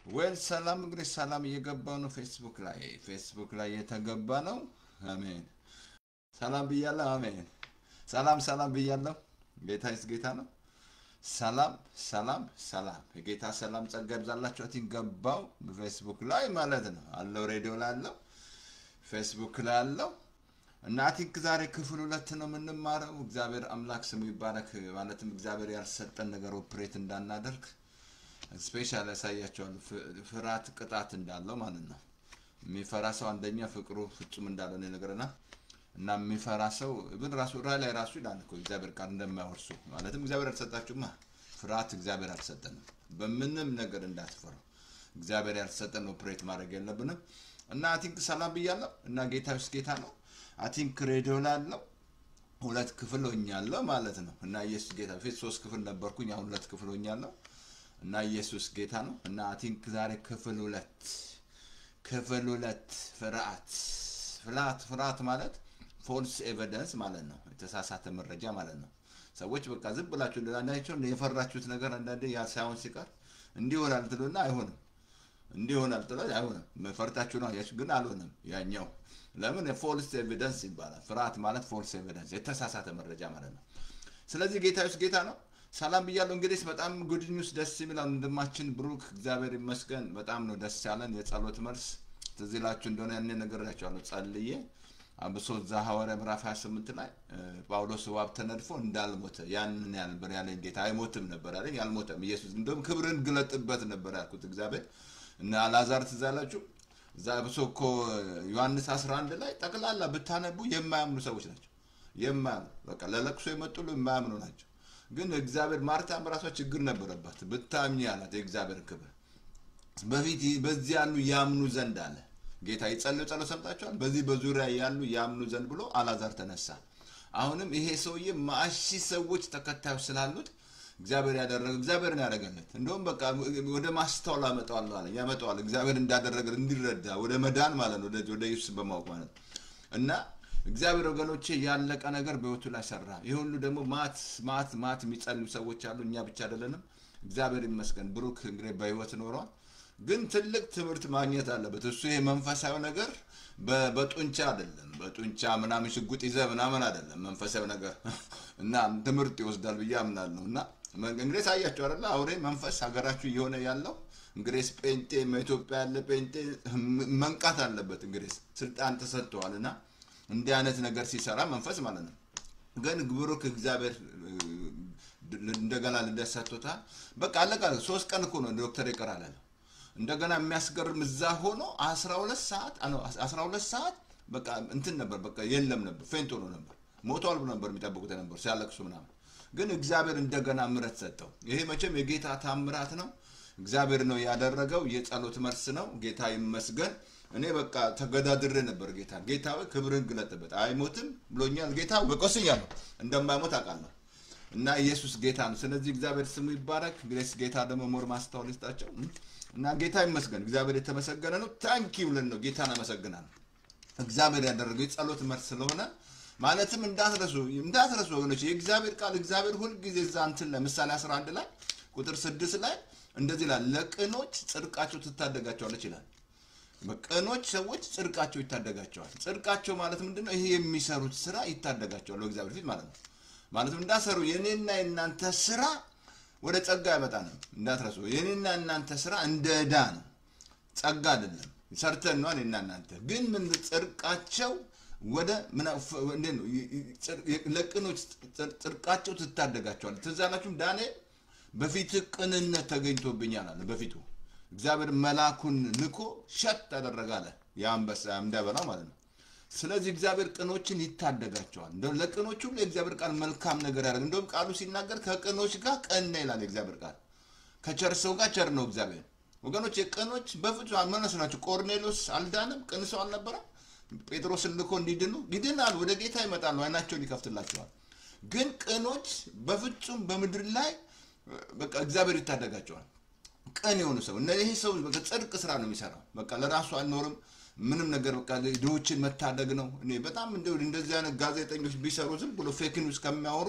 ወል ሰላም እንግዲህ ሰላም እየገባው ነው ፌስቡክ ላይ የተገባ ነው። አሜን ሰላም ብያለሁ። አሜን ሰላም ብያለሁ። ጌታ ነው። ሰላም ሰላም የጌታ ሰላም ጸጋ ይብዛላችሁ። ገባው በፌስቡክ ላይ ማለት ነው አለው ሬዲዮ ላይ አለው ፌስቡክ ላይ አለው እና ቲንክ ዛሬ ክፍል 2 ነው የምንማረው። እግዚአብሔር አምላክ ስሙ ይባረክ። ማለትም እግዚአብሔር ያልሰጠን ነገር ኦፕሬት እንዳናደርግ ስፔሻል ያሳያቸዋል። ፍርሃት ቅጣት እንዳለው ማለት ነው። የሚፈራ ሰው አንደኛ ፍቅሩ ፍጹም እንዳልሆነ ነገርና እና የሚፈራ ሰው ግን ራሱ ላይ ራሱ ይላል እኮ እግዚአብሔር ቃል እንደማይወርሱ ማለትም እግዚአብሔር አልሰጣችሁማ። ፍርሃት እግዚአብሔር አልሰጠንም። በምንም ነገር እንዳትፈሩ እግዚአብሔር ያልሰጠን ኦፕሬት ማድረግ የለብንም። እና ቲንክ ሰላም ብያለሁ እና ጌታ ነው። ቲንክ ሬዲዮ ላይ ነው 2 ክፍል ሆኛለሁ ማለት ነው። እና ኢየሱስ ጌታ ፊት 3 ክፍል ነበርኩኝ አሁን 2 ክፍል ሆኛለሁ። እና ኢየሱስ ጌታ ነው። እና ቲንክ ዛሬ ክፍል 2 ፍርሃት ማለት ፎልስ ኤቪደንስ ማለት ነው። የተሳሳተ መረጃ ማለት ነው። ሰዎች በቃ ዝም ብላችሁ አንዳንዴ የፈራችሁት ነገር አንዳንዴ ያ ሳይሆን ሲቀር እንዲህ ይሆናል ትሉና አይሆንም። እንዲህ ይሆናል ትሉና አይሆንም። መፈርታችሁ ነው ያች ግን አልሆነም ያኛው። ለምን ፎልስ ኤቪደንስ ይባላል? ፍርሃት ማለት ፎልስ ኤቪደንስ የተሳሳተ መረጃ ማለት ነው። ስለዚህ ጌታ ነው። ሰላም ብያለሁ። እንግዲህ በጣም ጉድ ኒውስ ደስ የሚል ወንድማችን ብሩክ እግዚአብሔር ይመስገን በጣም ነው ደስ ያለን። የጸሎት መልስ ትዝ ይላችሁ እንደሆነ ያኔ ነገራችኋለሁ ጸልዬ አብሶ ሐዋርያ ምዕራፍ 28 ላይ ጳውሎስ ዋብ ተነድፎ እንዳልሞተ ያንን ያልበር ያለኝ ጌታ አይሞትም ነበር አይደል? ያልሞተም ኢየሱስ እንደውም ክብርን ግለጥበት ነበር ያልኩት እግዚአብሔር እና አልዓዛር ትዝ አላችሁ? እዛ አብሶ እኮ ዮሐንስ 11 ላይ ጠቅላላ ብታነቡ የማያምኑ ሰዎች ናቸው። የማያምኑ በቃ ለለቅሶ የመጡሉ የማያምኑ ናቸው። ግን እግዚአብሔር ማርታም በራሷ ችግር ነበረባት። ብታምኚ አላት የእግዚአብሔር ክብር በፊት በዚህ ያሉ ያምኑ ዘንድ አለ ጌታ። ጸሎት ሰምታችኋል። በዚህ በዙሪያ ያሉ ያምኑ ዘንድ ብሎ አልዓዛር ተነሳ። አሁንም ይሄ ሰውዬ ማሺ ሰዎች ተከታዮች ስላሉት እግዚአብሔር ያደረገለት እንደውም በቃ ወደ ማስተዋል ያመጣዋል እግዚአብሔር እንዳደረገ እንዲረዳ ወደ መዳን ማለት ነው ወደ ኢየሱስ በማወቅ ማለት እና እግዚአብሔር ወገኖቼ ያለቀ ነገር በህይወቱ ላይ ሰራ። ይሄ ሁሉ ደግሞ ማት የሚጸልዩ ሰዎች አሉ። እኛ ብቻ አይደለንም። እግዚአብሔር ይመስገን ብሩክ እንግዲህ በህይወት ኖሯል። ግን ትልቅ ትምህርት ማግኘት አለበት እሱ። ይሄ መንፈሳዊ ነገር በጡንቻ አይደለም። በጡንቻ ምናምን ሽጉጥ ይዘ ምናምን አይደለም መንፈሳዊ ነገር እና ትምህርት ይወስዳል ብዬ አምናለሁ። እና እንግዲህ ሳያችሁ አይደል አውሬ መንፈስ ሀገራችሁ እየሆነ ያለው እንግዲህ ጴንጤ ኢትዮጵያ ያለ ጴንጤ መንቃት አለበት። እንግዲህ ስልጣን ተሰጥቷልና እንዲህ አይነት ነገር ሲሰራ መንፈስ ማለት ነው። ግን ብሩክ እግዚአብሔር እንደገና ልደሰቶታል። በቃ አለቃ 3 ቀን እኮ ነው ዶክተር ይቀራል አለ። እንደገና የሚያስገርም እዛ ሆኖ 12 ሰዓት በቃ እንትን ነበር በቃ የለም ነበር ፌንት ሆኖ ነበር ሞቷል ብሎ ነበር የሚጠብቁት ነበር ሲያለቅሱ ምናምን። ግን እግዚአብሔር እንደገና ምሕረት ሰጠው። ይሄ መቼም የጌታ ታምራት ነው። እግዚአብሔር ነው ያደረገው። የጸሎት መልስ ነው። ጌታ ይመስገን። እኔ በቃ ተገዳድሬ ነበር ጌታ ወይ ክብርን ግለጥበት። አይሞትም ብሎኛል ጌታ በቆስኛለሁ እንደማይሞት አውቃለሁ። እና ኢየሱስ ጌታ ነው። ስለዚህ እግዚአብሔር ስሙ ይባረክ። ግሬስ ጌታ ደግሞ ሞር ማስተዋል ይስጣቸው። እና ጌታ ይመስገን እግዚአብሔር የተመሰገነ ነው። ታንኪው ለን ነው ጌታን አመሰግናለሁ። እግዚአብሔር ያደረገው የጸሎት መልስ ስለሆነ ማለትም እንዳትረሱ ወገኖች የእግዚአብሔር ቃል እግዚአብሔር ሁሉ ጊዜ ዛንትን ለምሳሌ 11 ላይ ቁጥር 6 ላይ እንደዚህ ይላል ለቅኖች ጽድቃቸው ትታደጋቸዋለች ይላል። በቅኖች ሰዎች ጽድቃቸው ይታደጋቸዋል። ጽድቃቸው ማለት ምንድነው? ይሄ የሚሰሩት ስራ ይታደጋቸዋል በእግዚአብሔር ፊት ማለት ነው። ማለትም እንዳሰሩ የኔና የናንተ ስራ ወደ ጸጋ ያመጣል። እንዳትረሱ የኔና እናንተ ስራ እንደ ዕዳ ነው፣ ጸጋ አይደለም። ሰርተን ነው እኔና እናንተ ግን ምን ጽድቃቸው ወደ ለቅኖች ጽድቃቸው ትታደጋቸዋል። ትዝ አላችሁም ዳንኤል በፊት ቅንነት ተገኝቶብኛል አለ። በፊቱ እግዚአብሔር መልአኩን ልኮ ሸት አደረጋለ ያንበሳ እንደበላ ማለት ነው። ስለዚህ እግዚአብሔር ቅኖችን ይታደጋቸዋል። ለቅኖቹ ለእግዚአብሔር ቃል መልካም ነገር ያደርግ። እንደውም ቃሉ ሲናገር ከቅኖች ጋር ቀን ይላል እግዚአብሔር ቃል። ከቸር ሰው ጋር ቸር ነው እግዚአብሔር። ወገኖች የቅኖች በፍጹም ማነስናቸው። ቆርኔሎስ አልዳንም፣ ቅን ሰው አልነበረ። ጴጥሮስን ልኮ እንዲድኑ ይድናሉ፣ ወደ ጌታ ይመጣሉ፣ አይናቸውን ይከፍትላቸዋል። ግን ቅኖች በፍጹም በምድር ላይ በቃ እግዚአብሔር ይታደጋቸዋል። ቀን የሆነ ሰው እና ይሄ ሰው በቃ ጽድቅ ስራ ነው የሚሰራው። በቃ ለራሱ አልኖርም ምንም ነገር በቃ ድሆችን መታደግ ነው። እኔ በጣም እንደዚህ አይነት ጋዜጠኞች ቢሰሩ ዝም ብሎ ፌክ ኒውስ ከሚያወሩ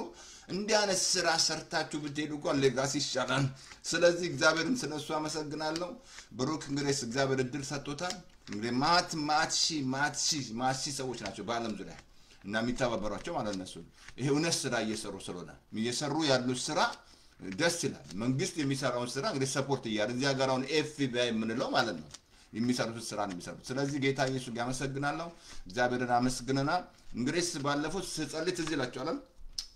እንዲህ አይነት ስራ ሰርታችሁ ብትሄዱ እንኳን ሌጋሲ ይሻላል። ስለዚህ እግዚአብሔርን ስለሱ አመሰግናለሁ። ብሩክ እንግዲህ እግዚአብሔር እድል ሰጥቶታል። እንግዲህ ማት ሺ ሰዎች ናቸው በአለም ዙሪያ እና የሚተባበሯቸው ማለት ነው። ይሄ እውነት ስራ እየሰሩ ስለሆነ እየሰሩ ያሉት ስራ ደስ ይላል። መንግስት የሚሰራውን ስራ እንግዲህ ሰፖርት እያደረገ እዚህ ጋር አሁን ኤፍቢአይ የምንለው ማለት ነው የሚሰሩት ስራ ነው የሚሰሩት። ስለዚህ ጌታ ኢየሱስ ያመሰግናለሁ። እግዚአብሔርን አመስግነናል። እንግዲህ ባለፈው ስጸልይ ትዝ ይላችኋል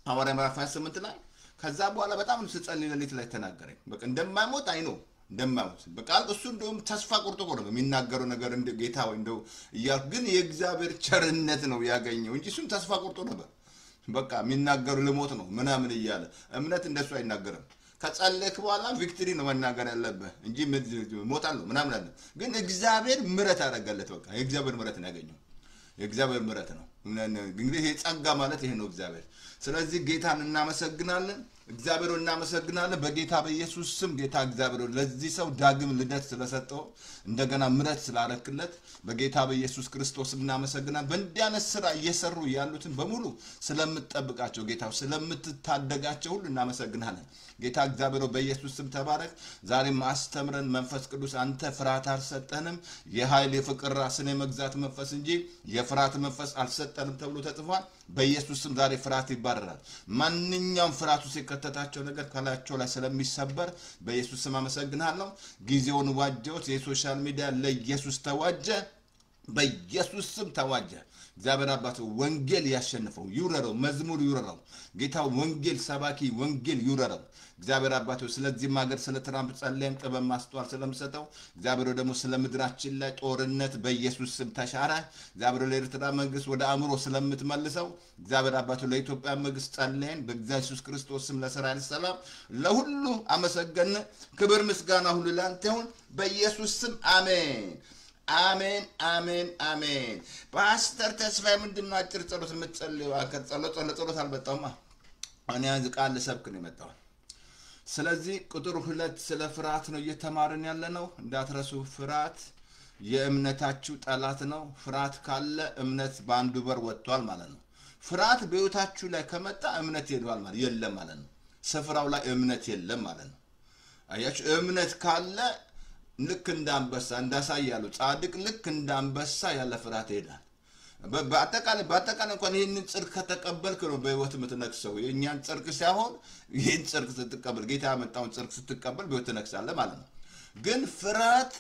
ሐዋርያ ምዕራፍ 28 ላይ ከዛ በኋላ በጣም ስጸልይ ሌሊት ላይ ተናገረኝ። በቃ እንደማይሞት አይኖ እንደማይሞት በቃ እሱ እንደውም ተስፋ ቆርጦ ነው የሚናገረው ነገር እንደ ጌታ ወይ እንደው እያልኩ ግን የእግዚአብሔር ቸርነት ነው ያገኘው እንጂ እሱም ተስፋ ቆርጦ ነበር። በቃ የሚናገሩ ልሞት ነው ምናምን እያለ እምነት እንደሱ አይናገርም። ከጸለይክ በኋላ ቪክትሪ ነው መናገር ያለብህ እንጂ ሞታለሁ ምናምን አለ። ግን እግዚአብሔር ምሕረት አደረገለት። በቃ የእግዚአብሔር ምሕረት ነው ያገኘው። የእግዚአብሔር ምሕረት ነው እንግዲህ ይሄ ጸጋ ማለት ይሄ ነው እግዚአብሔር። ስለዚህ ጌታን እናመሰግናለን። እግዚአብሔር እናመሰግናለን በጌታ በኢየሱስ ስም። ጌታ እግዚአብሔር ለዚህ ሰው ዳግም ልደት ስለሰጠው እንደገና ምሕረት ስላረክለት በጌታ በኢየሱስ ክርስቶስ እናመሰግናለን። በእንዲህ አይነት ስራ እየሰሩ ያሉትን በሙሉ ስለምትጠብቃቸው ጌታ ስለምትታደጋቸው ሁሉ እናመሰግናለን። ጌታ እግዚአብሔር በኢየሱስ ስም ተባረክ። ዛሬም አስተምረን መንፈስ ቅዱስ አንተ ፍርሃት አልሰጠንም፣ የኃይል የፍቅር ራስን የመግዛት መንፈስ እንጂ የፍርሃት መንፈስ አልሰጠንም ተብሎ ተጽፏል። በኢየሱስ ስም ዛሬ ፍርሃት ይባረራል። ማንኛውም ፍርሃት ውስጥ የከተታቸው ነገር ከላያቸው ላይ ስለሚሰበር በኢየሱስ ስም አመሰግናለሁ። ጊዜውን ዋጀሁት። የሶሻል ሚዲያ ለኢየሱስ ተዋጀ፣ በኢየሱስ ስም ተዋጀ። እግዚአብሔር አባቱ ወንጌል ያሸንፈው ይውረረው፣ መዝሙር ይውረረው። ጌታ ወንጌል ሰባኪ ወንጌል ይውረረው። እግዚአብሔር አባቱ ስለዚህ ሀገር ስለ ትራምፕ ጸልየን ጥበብ ማስተዋል ስለምሰጠው እግዚአብሔር ደግሞ ስለ ምድራችን ላይ ጦርነት በኢየሱስ ስም ተሻረ። እግዚአብሔር ለኤርትራ መንግስት ወደ አእምሮ ስለምትመልሰው እግዚአብሔር አባቱ ለኢትዮጵያ መንግስት ጸልየን በኢየሱስ ክርስቶስ ስም ለእስራኤል ሰላም ለሁሉ አመሰገን። ክብር ምስጋና ሁሉ ላንተ ይሁን በኢየሱስ ስም አሜን። አሜን አሜን አሜን። ፓስተር ተስፋዬ ምንድነው አጭር ጸሎት የምትጸልየው? ጸሎት አልመጣሁማ እኔ አንድ ቃል ልሰብክ ነው የመጣሁት። ስለዚህ ቁጥር 2 ስለ ፍርሃት ነው እየተማርን ያለነው። እንዳትረሱ ፍርሃት የእምነታችሁ ጠላት ነው። ፍርሃት ካለ እምነት በአንዱ በር ወጥቷል ማለት ነው። ፍርሃት በህይወታችሁ ላይ ከመጣ እምነት ሄዷል ማለት የለም ማለት ነው። ስፍራው ላይ እምነት የለም ማለት ነው። አያችሁ እምነት ካለ ልክ እንዳንበሳ እንዳሳያሉ ጻድቅ ልክ እንዳንበሳ ያለ ፍርሃት ይሄዳል። በአጠቃላይ እንኳን ይህንን ጽድቅ ከተቀበልክ ነው በህይወት የምትነግሰው። የእኛን ጽድቅ ሳይሆን ይህን ጽድቅ ስትቀበል ጌታ ያመጣውን ጽድቅ ስትቀበል በህይወት ትነግሳለህ ማለት ነው። ግን ፍርሃት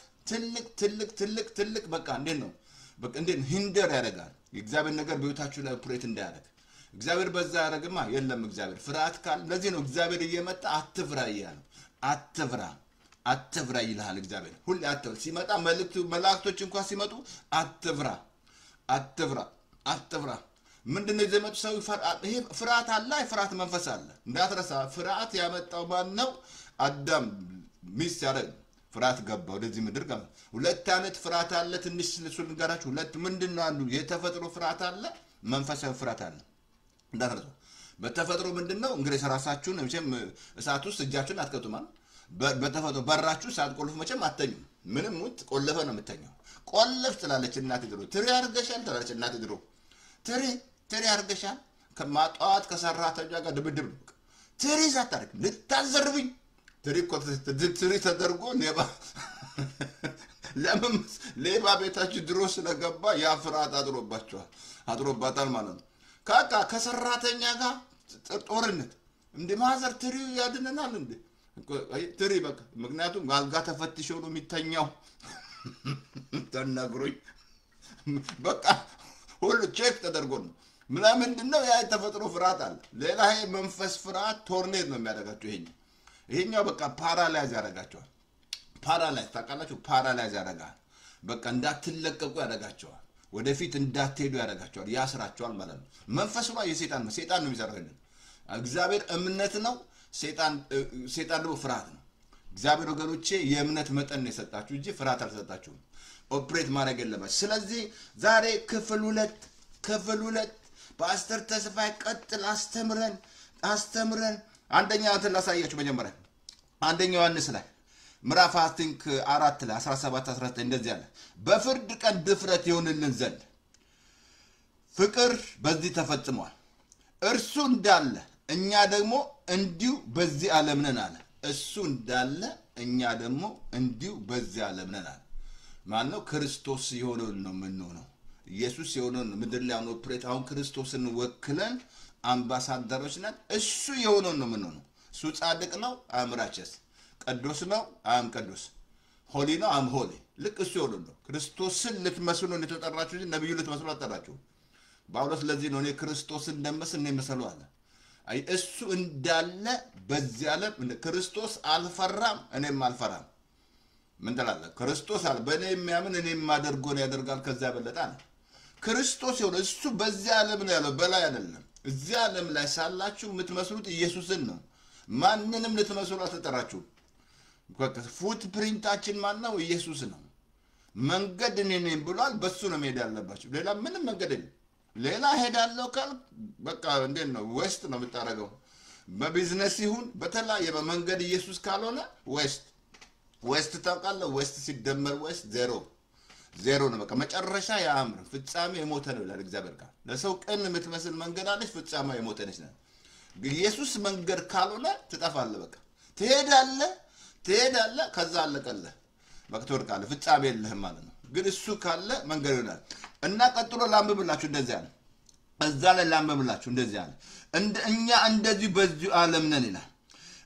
ትልቅ በቃ እንዴት ነው በቃ እንዴት ሂንደር ያደርጋል የእግዚአብሔር ነገር በህይወታችሁ ላይ ኦፕሬት እንዳያደርግ። እግዚአብሔር በዛ ያደርግማ የለም እግዚአብሔር ፍርሃት ካለ ለዚህ ነው እግዚአብሔር እየመጣ አትፍራ እያለው አትፍራ ይልሃል። እግዚአብሔር ሁሌ አትፍራ ሲመጣ መላእክቶች እንኳን ሲመጡ አትፍራ ምንድነው የዘመቱ ሰው ይሄ ፍርሃት አለ። ፍርሃት መንፈስ አለ እንዳትረሳ። ፍርሃት ያመጣው ማን ነው? አዳም ሚስት ያደረግ ፍርሃት ገባ ወደዚህ ምድር ገባ። ሁለት አይነት ፍርሃት አለ። ትንሽ ስለሱ ልንገራችሁ። ሁለት ምንድነው አሉ? የተፈጥሮ ፍርሃት አለ፣ መንፈሳዊ ፍርሃት አለ። እንዳትረሳ። በተፈጥሮ ምንድነው እንግዲህ ራሳችሁን መቼም እሳት ውስጥ እጃችሁን አትከቱም ማለት በተፈጥሮ በራችሁ ሳትቆልፉ መቼም አትተኙ። ምንም ውጥ ቆለፈ ነው የምትተኛው። ቆለፍ ትላለች እናት ድሮ። ትሪ አርገሻል ትላለች እናት ድሮ። ትሪ አርገሻል ከማጣዋት ከሰራተኛ ጋር ድብድብ ነው። ትሪ ሳታርግ ልታዘርብኝ ትሪ ተደርጎ ሌባ ቤታችሁ ድሮ ስለገባ ያ ፍርሃት አድሮባታል ማለት ነው። ካካ ከሰራተኛ ጋር ጦርነት እንደ ማዘር ትሪ ያድነናል እንዴ? ትሪ በቃ ምክንያቱም አልጋ ተፈትሾ ነው የሚተኛው ተናግሮኝ በቃ ሁሉ ቼክ ተደርጎ ነው። ምንድነው ያ የተፈጥሮ ፍርሃት አለ። ሌላ ይሄ መንፈስ ፍርሃት ቶርኔት ነው የሚያደርጋቸው። ይሄኛው በቃ ፓራላይዝ ያደርጋቸዋል። ፓራላይዝ ታውቃላችሁ? ፓራላይዝ ያደርጋል። በቃ እንዳትለቀቁ ያደርጋቸዋል። ወደፊት እንዳትሄዱ ያደርጋቸዋል። ያስራቸዋል ማለት ነው። መንፈሱ ላይ የሰይጣን ነው የሚሰራው። እግዚአብሔር እምነት ነው፣ ሰይጣን ደግሞ ፍርሃት ነው። እግዚአብሔር ወገኖቼ የእምነት መጠን የሰጣችሁ እንጂ ፍርሃት አልሰጣችሁም። ኦፕሬት ማድረግ የለባችሁ። ስለዚህ ዛሬ ክፍል 2 ፓስተር ተስፋዬ ቀጥል አስተምረን አንደኛው እንትን ላሳያችሁ። መጀመሪያ አንደኛው ዮሐንስ ላይ ምዕራፍ 4 ላይ 17 19 እንደዚህ አለ በፍርድ ቀን ድፍረት ይሆንልን ዘንድ ፍቅር በዚህ ተፈጽሟል እርሱ እንዳለ እኛ ደግሞ እንዲሁ በዚህ ዓለም ነን አለ እሱ እንዳለ እኛ ደግሞ እንዲሁ በዚህ ዓለም ነን አለ ማነው ክርስቶስ የሆነውን ነው የምንሆነው ኢየሱስ የሆነውን ምድር ላይ ነው ኦፕሬት አሁን ክርስቶስን ወክለን አምባሳደሮች ነን እሱ የሆነውን ነው የምንሆነው እሱ ጻድቅ ነው አምራቸስ ቅዱስ ነው አም ቅዱስ ሆሊ ነው አም ሆሊ ልክ እሱ የሆነውን ነው ክርስቶስን ልትመስሉ ነው የተጠራችሁ እንጂ ነብዩ ልትመስሉ አልጠራችሁ ጳውሎስ ለዚህ ነው እኔ ክርስቶስን እንደመስል ነው የመሰለው አለ አይ እሱ እንዳለ በዚህ ዓለም ክርስቶስ አልፈራም እኔም አልፈራም ምን ተላለ ክርስቶስ አለ በእኔ የሚያምን እኔ የማደርገው ነው ያደርጋል ከዛ በለጣል ክርስቶስ የሆነ እሱ በዚህ ዓለም ነው ያለው በላይ አይደለም እዚህ ዓለም ላይ ሳላችሁ የምትመስሉት ኢየሱስን ነው ማንንም ልትመስሉ አልተጠራችሁ ፉት ፕሪንታችን ማን ነው ኢየሱስ ነው መንገድ እኔ ነኝ ብሏል በሱ ነው መሄድ ያለባችሁ ሌላ ምንም መንገድ የለም ሌላ ሄዳለው ካል በቃ እንዴት ነው ዌስት ነው የምታረገው በቢዝነስ ይሁን በተለያየ በመንገድ ኢየሱስ ካልሆነ ዌስት ታውቃለህ ዌስት ሲደመር ዌስት ዜሮ ነው በቃ መጨረሻ ያምር ፍጻሜ የሞተ ነው ይላል እግዚአብሔር ቃል ለሰው ቀን የምትመስል መንገድ አለች ፍጻሜ የሞተ ነች ነው ኢየሱስ መንገድ ካልሆነ ትጠፋለህ በቃ ትሄዳለህ ከዛ አለቀልህ በቃ ትወድቃለህ ፍጻሜ የለህም ማለት ነው ግን እሱ ካለ መንገድ ይሆናል እና ቀጥሎ ላምብላችሁ እንደዚህ አለ እዛ ላይ ላምብላችሁ እንደዚህ አለ እኛ እንደዚህ በዚህ ዓለም ነን ይላል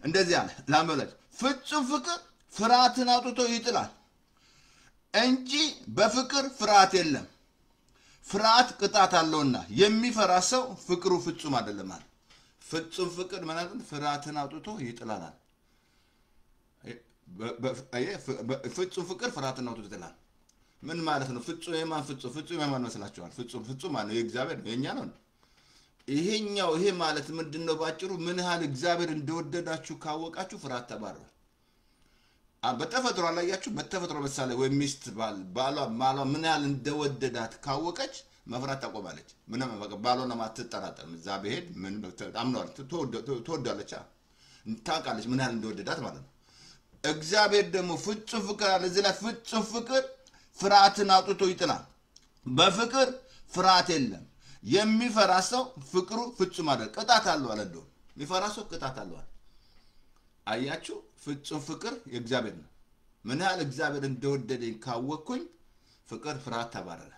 እንደዚህ አለ ላምብላችሁ ፍጹም ፍቅር ፍርሃትን አውጥቶ ይጥላል እንጂ በፍቅር ፍርሃት የለም ፍርሃት ቅጣት አለውና የሚፈራ ሰው ፍቅሩ ፍጹም አይደለም ማለት ፍጹም ፍቅር ማለት ፍርሃትን አውጥቶ ይጥላል ፍጹም ፍቅር ፍርሃትን አውጥቶ ይጥላል ምን ማለት ነው ፍጹም የማን መስላችኋል ፍጹም ማለት የእግዚአብሔር ነው የኛ ነው ይሄኛው ይሄ ማለት ምንድነው ባጭሩ ምን ያህል እግዚአብሔር እንደወደዳችሁ ካወቃችሁ ፍርሃት ተባረረ በተፈጥሮ አላያችሁ በተፈጥሮ ምሳሌ ወይ ሚስት ባሏ ምን ያህል እንደወደዳት ካወቀች መፍራት ታቆማለች ምንም ባሏን ማትጠራጠር እዛ በሄድ ምን አምኗል ትወዳለች ታውቃለች ምን ያህል እንደወደዳት ማለት ነው እግዚአብሔር ደግሞ ፍጹም ፍቅር አለ እዚህ ላይ ፍጹም ፍቅር ፍርሃትን አውጥቶ ይጥላል በፍቅር ፍርሃት የለም የሚፈራ ሰው ፍቅሩ ፍጹም አይደል ቅጣት አለው አለዶ የሚፈራ ሰው ቅጣት አለው አያችሁ ፍጹም ፍቅር የእግዚአብሔር ነው ምን ያህል እግዚአብሔር እንደወደደኝ ካወቅኩኝ ፍቅር ፍርሃት ተባረረ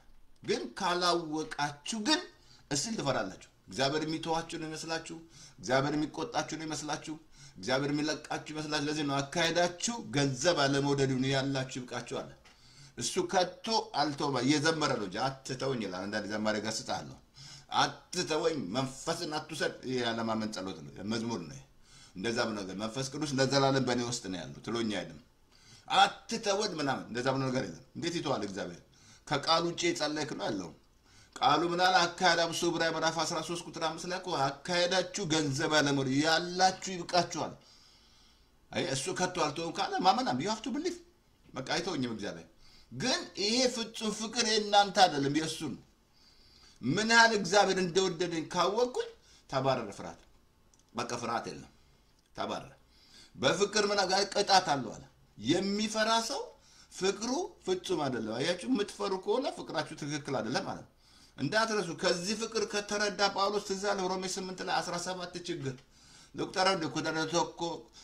ግን ካላወቃችሁ ግን እስል ትፈራላችሁ እግዚአብሔር የሚተዋችሁ ነው ይመስላችሁ እግዚአብሔር የሚቆጣችሁ ነው ይመስላችሁ እግዚአብሔር የሚለቃችሁ ይመስላችሁ ለዚህ ነው አካሄዳችሁ ገንዘብ አለመውደድ ነው ያላችሁ ይብቃችሁ አለ እሱ ከቶ አልተውባ የዘመረ ነው አትተውኝ ይላል አንዳንድ ዘማሪ ገስጻለሁ አትተውኝ መንፈስን አትውሰድ ያለማመን ጸሎት ነው መዝሙር ነው እንደዛ ነው ነገር መንፈስ ቅዱስ ለዘላለም በእኔ ውስጥ ነው ያለው ትሎኛ አይደለም አትተውኝ ምናምን እንደዛ ነው ነገር የለም እንዴት ይተዋል እግዚአብሔር ከቃሉ ውጪ ጸለይክ ነው ያለው ቃሉ ምናለ አካሄዳ ብሶብራይ ምዕራፍ 13 ቁጥር 5 ላይ አካሄዳችሁ ገንዘብ አለመውደድ ያላችሁ ይብቃችኋል አይ እሱ ከቶ አልተውም ካለ ማመናም you have to believe በቃ አይተውኝም እግዚአብሔር ግን ይሄ ፍጹም ፍቅር የእናንተ አይደለም የሱ ነው ምን ያህል እግዚአብሔር እንደወደደኝ ካወቅኩኝ ተባረረ ፍርሃት በቃ ፍርሃት የለም ተባረረ በፍቅር ምን ጋር ቅጣት አለው አለ የሚፈራ ሰው ፍቅሩ ፍጹም አይደለም አያችሁ የምትፈሩ ከሆነ ፍቅራችሁ ትክክል አይደለም ማለት እንዳትረሱ ከዚህ ፍቅር ከተረዳ ጳውሎስ ትዛለ ሮሜ 8 ላይ 17 ችግር ዶክተር አንደ ኮዳነ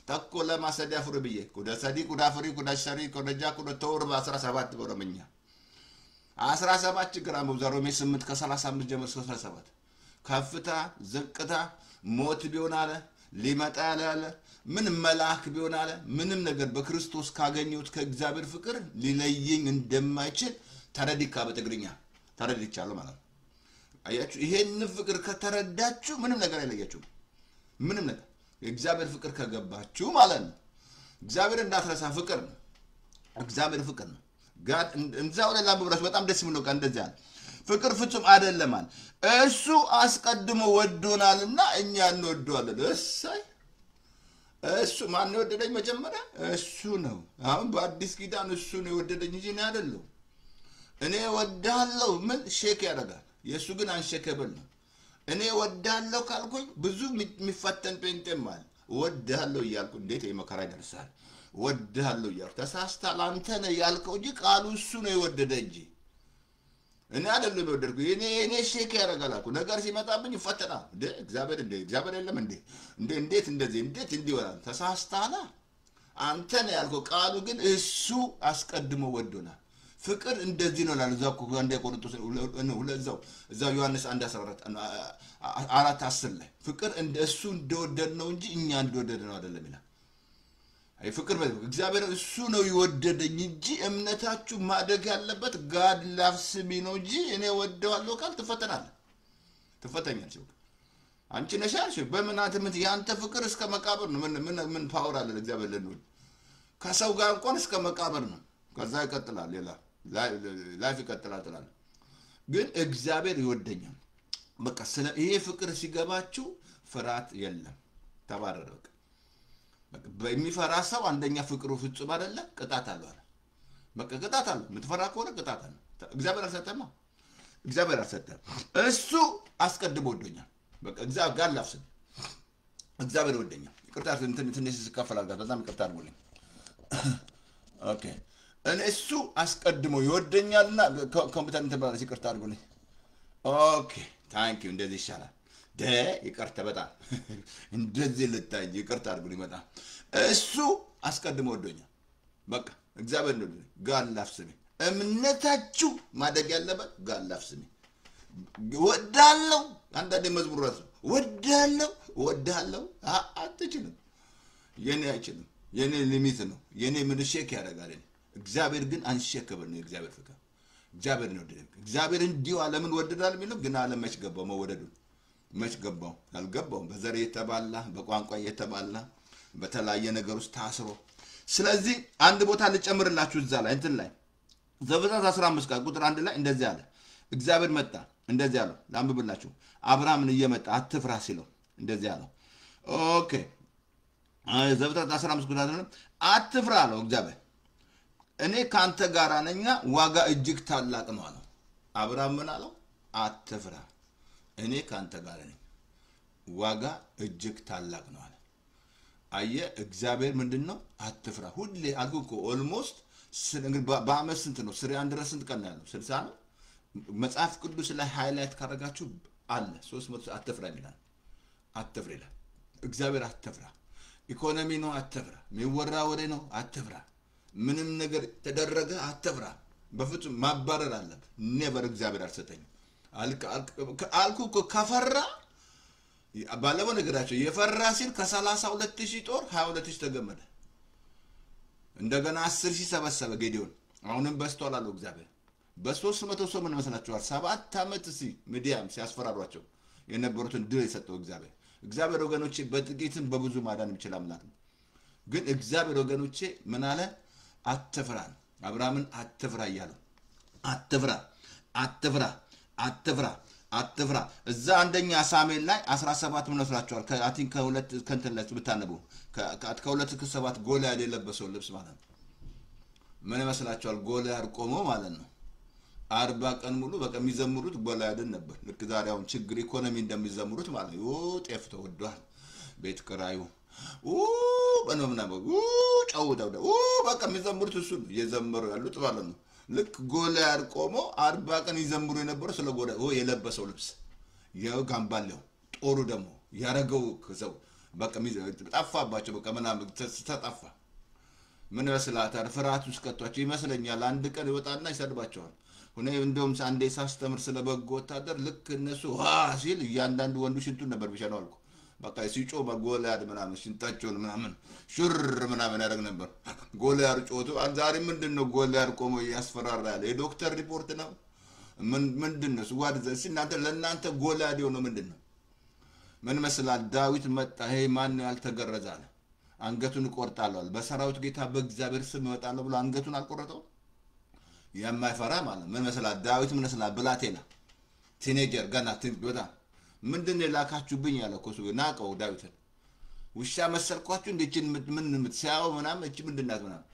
ተኮ ለማሰዲያ ፍሩብዬ ኮዳ ሰዲ ኮዳ ፍሪ ኮዳ ሸሪ ኮዳ ጃ ኮዳ ተወር በ17 በሮምኛ 17 ችግር አምቦ ሮሜ 8 ከ35 ጀምሮ 37 ከፍታ ዝቅታ ሞት ቢሆን አለ ሊመጣ ያለ ምን መልአክ ቢሆን አለ ምንም ነገር በክርስቶስ ካገኘሁት ከእግዚአብሔር ፍቅር ሊለየኝ እንደማይችል ተረድካ በትግርኛ ተረድቻለሁ ማለት ነው አያችሁ ይሄን ፍቅር ከተረዳችሁ ምንም ነገር አይለያችሁ ምንም ነገር የእግዚአብሔር ፍቅር ከገባችሁ ማለት ነው እግዚአብሔር እንዳትረሳ ፍቅር ነው እግዚአብሔር ፍቅር ነው ጋድ እንዛው ላይ ላምብራችሁ በጣም ደስ የሚለው ቃል እንደዚህ አለ ፍቅር ፍጹም አይደለም አለ እሱ አስቀድሞ ወዶናልና እኛ እንወደዋለን እሰይ እሱ ማን ወደደኝ መጀመሪያ እሱ ነው አሁን በአዲስ ኪዳን እሱ ነው የወደደኝ እንጂ እኔ አይደለም እኔ ወዳለው ምን ሼክ ያደርጋል የሱ ግን አንሸከበል ነው እኔ ወዳለው ካልኩኝ ብዙ የሚፈተን ጴንጤም አለ ወዳለው ይያልኩ እንዴት የመከራ ይደርሳል ወድሃለሁ ይያር ተሳስታል አንተ ነህ ያልከው እንጂ ቃሉ እሱ ነው የወደደ እንጂ እኔ አይደለም የወደድኩ እኔ ሼክ ያረጋላኩ ነገር ሲመጣብኝ ይፈተናል እግዚአብሔር የለም እንዴት እንደዚህ እንዴት እንዲወራል ተሳስታላ አንተ ነህ ያልከው ቃሉ ግን እሱ አስቀድሞ ወዶናል ፍቅር እንደዚህ ነው ላልዛው እኮ አንደ ቆሮንቶስ እዛው ዮሐንስ 1:14 4:10 ላይ ፍቅር እንደሱ እንደወደድ ነው እንጂ እኛ እንደወደድ ነው አይደለም ይላል አይ ፍቅር እግዚአብሔር እሱ ነው ይወደደኝ እንጂ እምነታችሁ ማደግ ያለበት ጋድ ላቭስ ሚ ነው እንጂ እኔ ወደዋለሁ ካል ትፈተኛለሽ አንቺ ነሻልሽ በእምናት ምን ያንተ ፍቅር እስከ መቃብር ነው ምን ፓወር አለ እግዚአብሔር ለነው ከሰው ጋር እንኳን እስከ መቃብር ነው ከዛ ይቀጥላል ሌላ ላይፍ ይቀጥላል ግን እግዚአብሔር ይወደኛል በቃ ይሄ ፍቅር ሲገባችሁ ፍርሃት የለም ተባረረ በቃ በሚፈራ ሰው አንደኛ ፍቅሩ ፍጹም አይደለ ቅጣት አለው በቃ ቅጣት አለው ምትፈራ ከሆነ ቅጣት አለው እግዚአብሔር አልሰጠም እሱ አስቀድሞ ወዶኛል በቃ እግዚአብሔር ጋር ላፍስ እግዚአብሔር ወደኛል ይቅርታ ትንሽ ይከፈላል በጣም ይቅርታ አድርጉልኝ ኦኬ እሱ አስቀድሞ ይወደኛልና ኮምፒውተር እንተባለ ይቅርታ አድርጉልኝ ኦኬ ታንክ ዩ እንደዚህ ይሻላል ይቅርታ በጣም እንደዚህ ልታይ ይቅርታ አድርጉልኝ በጣም እሱ አስቀድሞ ወዶኛል በቃ እግዚአብሔር ነው ጋር ላፍስኝ እምነታችሁ ማደግ ያለበት ጋር ላፍስኝ ወዳለው አንዳንዴ መዝሙር ራሱ ወዳለው አትችልም የኔ አይችልም የኔ ሊሚት ነው የኔ ምን ሼክ ያደርጋል እግዚአብሔር ግን አንሸከበል ነው እግዚአብሔር ፍቅር እግዚአብሔር ነው ደግ እግዚአብሔር እንዲው ዓለምን ወደዳል የሚለው ግን ዓለም መች ገባው መወደዱ መች ገባው አልገባው በዘር የተባላ በቋንቋ የተባላ በተለያየ ነገር ውስጥ ታስሮ ስለዚህ አንድ ቦታ ልጨምርላችሁ እዛ ላይ እንትን ላይ ዘፍጥረት 15 ቁጥር 1 ላይ እንደዚህ አለ እግዚአብሔር መጣ እንደዚህ አለው ላምብብላችሁ አብርሃምን እየመጣ አትፍራ ሲለው እንደዚህ አለው ኦኬ ዘፍጥረት 15 ቁጥር 1 አትፍራ አለው እግዚአብሔር እኔ ካንተ ጋር ነኝና ዋጋ እጅግ ታላቅ ነው አለው አብርሃም ምን አለው አትፍራ እኔ ካንተ ጋር ነኝ ዋጋ እጅግ ታላቅ ነው አለ አየ እግዚአብሔር ምንድነው አትፍራ ሁሌ አልኩ ኦልሞስት በአመት ስንት ነው ስሪ አንድ ድረስ ስንት ቀን ያለው 60 ነው መጽሐፍ ቅዱስ ላይ ሃይላይት ካረጋችሁ አለ 300 አትፍራ ይላል አትፍራ ይላል እግዚአብሔር አትፍራ ኢኮኖሚ ነው አትፍራ የሚወራ ወሬ ነው አትፍራ ምንም ነገር ተደረገ አትፍራ በፍጹም ማባረር አለበት ኔቨር እግዚአብሔር አልሰጠኝ አልኩ ከፈራ ባለበው ነገራቸው የፈራ ሲል ከ32000 ጦር 22000 ተገመደ እንደገና 10000 ሰበሰበ ጌዲዮን አሁንም በስቷል አለው እግዚአብሔር በ300 ሰው ምን መስላችኋል 7 አመት ሚዲያም ሲያስፈራሯቸው የነበሩትን ድል የሰጠው እግዚአብሔር ወገኖቼ በጥቂትም በብዙ ማዳን ይችላል ማለት ነው ግን እግዚአብሔር ወገኖቼ ምን አለ አትፍራ አብርሃምን አትፍራ ይያለው አትፍራ እዛ አንደኛ ሳሙኤል ላይ 17 ምን መስላችኋል ከአቲን ከሁለት ከንተን ላይ ብታነቡ ከሁለት ከ7 ጎልያድ የለበሰው ልብስ ማለት ነው ምን መስላችኋል ጎልያድ ቆሞ ማለት ነው 40 ቀን ሙሉ በቃ የሚዘምሩት ጎልያድን ነበር ልክ ዛሬ አሁን ችግር ኢኮኖሚ እንደሚዘምሩት ማለት ነው ጤፍ ተወዷል ቤት ክራዩ በነምና ጫውታው በቃ የሚዘምሩት እሱ የዘመሩ ያሉት ማለት ነው ልክ ጎልያድ ቆሞ 40 ቀን ይዘምሩ የነበረ ስለ ጎልያድ የለበሰው ልብስ የጋምባለው ጦሩ ደግሞ ያረገው ከሰው በቃ ጠፋባቸው በቃ ምናምን ተጠፋ ምን መስላታል ፍርሃት ውስጥ ከተዋቸው ይመስለኛል አንድ ቀን ይወጣና ይሰድባቸዋል ሆነ እንደውም አንዴ ሳስተምር ስለ በጎ ወታደር ልክ እነሱ ሲል እያንዳንዱ ወንዱ ሽንቱን ነበር ቢሻለው አልኩ በቃ ሲጮ በጎልያድ ምናምን ሽንታቸውን ምናምን ሹር ምናምን ያደርግ ነበር ጎልያድ ጮቱ ዛሬ ምንድነው ጎልያድ ቆሞ ያስፈራራ ያለ የዶክተር ሪፖርት ነው ምንድነው ስዋድ ዘሲ እናንተ ለእናንተ ጎልያድ ነው ምንድነው ምን መስላል ዳዊት መጣ ይሄ ማን ያልተገረዛለ አንገቱን ቆርጣለሁ በሰራዊት ጌታ በእግዚአብሔር ስም ይወጣለሁ ብሎ አንገቱን አልቆረጠው የማይፈራ ማለት ምን መስላል ዳዊት ምን መስላል ብላቴና ቲኔጀር ገና ትንቢታ ምንድነው ላካችሁብኝ ያለ ኮሱ ናቀው ዳዊትን ውሻ መሰልኳችሁ እንደችን ምን ምትሳው ምናምን እቺ ምንድናት ምናምን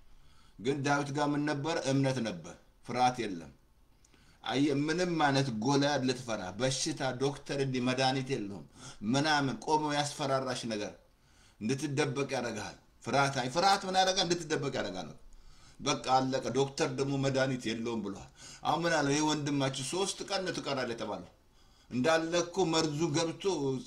ግን ዳዊት ጋር ምን ነበር እምነት ነበር ፍርሃት የለም አይ ምንም ማለት ጎልያድ ልትፈራ በሽታ ዶክተር እንዲ መድኃኒት የለውም ምናምን ቆሞ ያስፈራራሽ ነገር እንድትደበቅ ያደርጋል ፍርሃት ምን ያደርጋል? እንድትደበቅ ያደርጋል። በቃ አለቀ። ዶክተር ደግሞ መድኃኒት የለውም ብሏል። አሁን ምን አለ ይሄ ወንድማችን 3 ቀን ነው ትቀራለህ የተባለው። እንዳለ እኮ መርዙ ገብቶ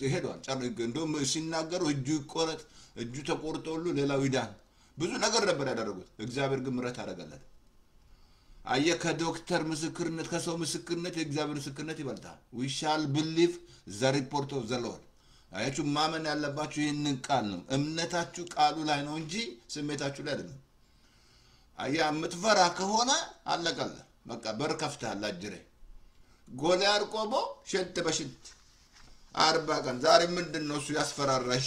ሄዷል። እንደውም ሲናገሩ እጁ ይቆረጥ፣ እጁ ተቆርጦ ሁሉ ሌላው ይዳን፣ ብዙ ነገር ነበር ያደረጉት። እግዚአብሔር ግን ምሕረት አደረገለት። አየህ፣ ከዶክተር ምስክርነት ከሰው ምስክርነት የእግዚአብሔር ምስክርነት ይበልጣል። we shall believe the report of the Lord። አያችሁ፣ ማመን ያለባችሁ ይህንን ቃል ነው። እምነታችሁ ቃሉ ላይ ነው እንጂ ስሜታችሁ ላይ አይደለም። አየህ፣ የምትፈራ ከሆነ አለቀልህ። በቃ በር ከፍተሃል። አጅሬ ጎልያድ ቆሞ ሽንት በሽንት 40 ቀን። ዛሬ ምንድን ነው እሱ ያስፈራራሽ?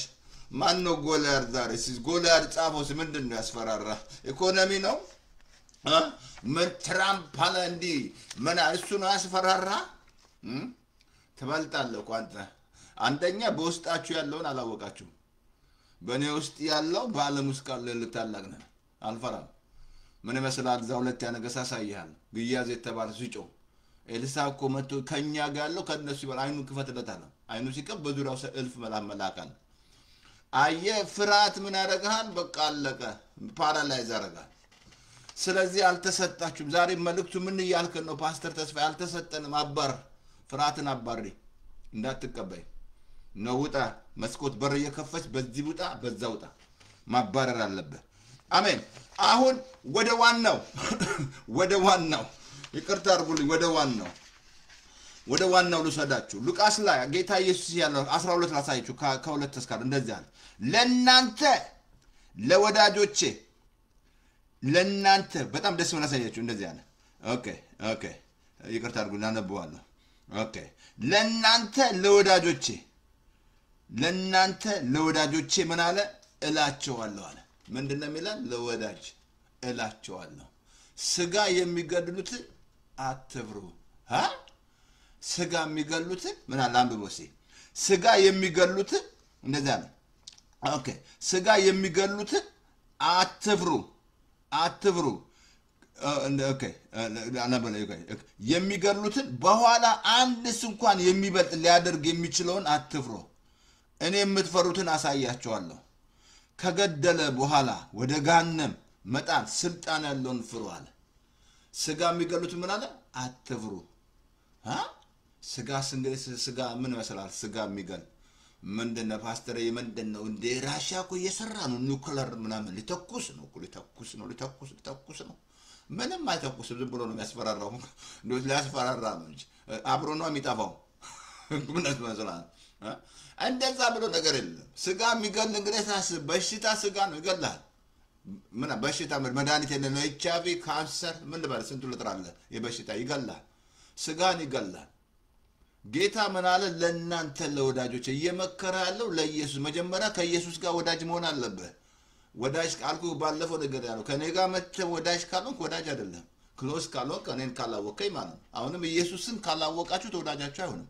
ማን ነው ጎልያድ? ዛሬ ጎልያድ ጻፈው ምንድን ነው ያስፈራራ? ኢኮኖሚ ነው? ምን ትራምፕ አለ እንዲህ ምን እሱ ነው ያስፈራራ? ትበልጣለህ እኮ አንተ። አንደኛ በውስጣችሁ ያለውን አላወቃችሁም። በእኔ ውስጥ ያለው በዓለም ውስጥ ካለ ልታላቅ ነህ። አልፈራም። ምን ይመስላል? እዛ ሁለተኛ ነገሥት አሳይሃለሁ። ግያዝ የተባለ ሲጮህ ኤልሳ እኮ መጥቶ ከእኛ ጋር ያለው ከእነሱ ይበል፣ አይኑ ክፈትለታል። አይኑ ሲከፍ በዙሪያው እልፍ መልአክ አለ። አየህ፣ ፍርሃት ምን ያደርግሃል? በቃ አለቀ። ፓራላይዝ ያደርጋል። ስለዚህ አልተሰጣችሁም። ዛሬ መልእክቱ ምን እያልክ ነው ፓስተር ተስፋ? አልተሰጠንም። አባር ፍርሃትን አባሪ እንዳትቀበይ ነው። ውጣ፣ መስኮት በር እየከፈች በዚህ ውጣ በዛ ውጣ። ማባረር አለብህ። አሜን። አሁን ወደ ዋናው ይቅርታ አድርጉልኝ፣ ወደ ዋናው ልሰዳችሁ። ሉቃስ ላይ ጌታ ኢየሱስ ያለው 12 ላሳያችሁ ከ2 እስከ እንደዚህ አለ። ለእናንተ ለወዳጆቼ ለእናንተ በጣም ደስ ምን አሳያችሁ እንደዚህ አለ። ኦኬ ይቅርታ አድርጉልኝ፣ አነበዋለሁ። ኦኬ ለእናንተ ለወዳጆቼ ምን አለ? እላቸዋለሁ አለ። ምንድነው የሚለን? ለወዳጅ እላቸዋለሁ። ስጋ የሚገድሉትን አትፍሩ። ስጋ የሚገሉትን ምን አለ? አንብቦሲ ስጋ የሚገሉትን እንደዛ ነው። ኦኬ ስጋ የሚገሉትን አትፍሩ። ኦኬ የሚገሉትን በኋላ አንድስ እንኳን የሚበልጥ ሊያደርግ የሚችለውን አትፍሩ። እኔ የምትፈሩትን አሳያቸዋለሁ። ከገደለ በኋላ ወደ ገሃነም መጣል ስልጣን ያለውን ፍሩ አለ። ስጋ የሚገሉትን ምን አለ? አትፍሩ። ስጋ ምን ይመስላል? ስጋ የሚገል ምንድነው ፓስተር? ምንድነው እንደ ራሽያ እኮ እየሰራ ነው። ኒውክለር ምናምን ሊተኩስ ነው። ምንም አይተኩስም። ዝም ብሎ ነው የሚያስፈራራው። እንደው ሊያስፈራራ ነው እንጂ አብሮ ነው የሚጠፋው። ምን ይመስላል? እንደዛ ብሎ ነገር የለም። ስጋ የሚገል እንግዲህ ታስብ። በሽታ ስጋ ነው ይገላል። ምን በሽታ መድኃኒት የለም። ኤችአይቪ፣ ካንሰር ምን ልበል ስንቱ ልጥራለህ? የበሽታ ይገላል። ስጋን ይገላል። ጌታ ምን አለ? ለእናንተ ለወዳጆች እየመከረ ያለው ለኢየሱስ። መጀመሪያ ከኢየሱስ ጋር ወዳጅ መሆን አለብህ። ወዳጅ ካልኩ ባለፈው ነገር ያለው ከኔ ጋር መጥተህ ወዳጅ ካልሆንክ ወዳጅ አይደለም። ክሎስ ካልሆንክ እኔን ካላወቀኝ ማለት ነው። አሁንም ኢየሱስን ካላወቃችሁ ተወዳጃችሁ አይሆንም።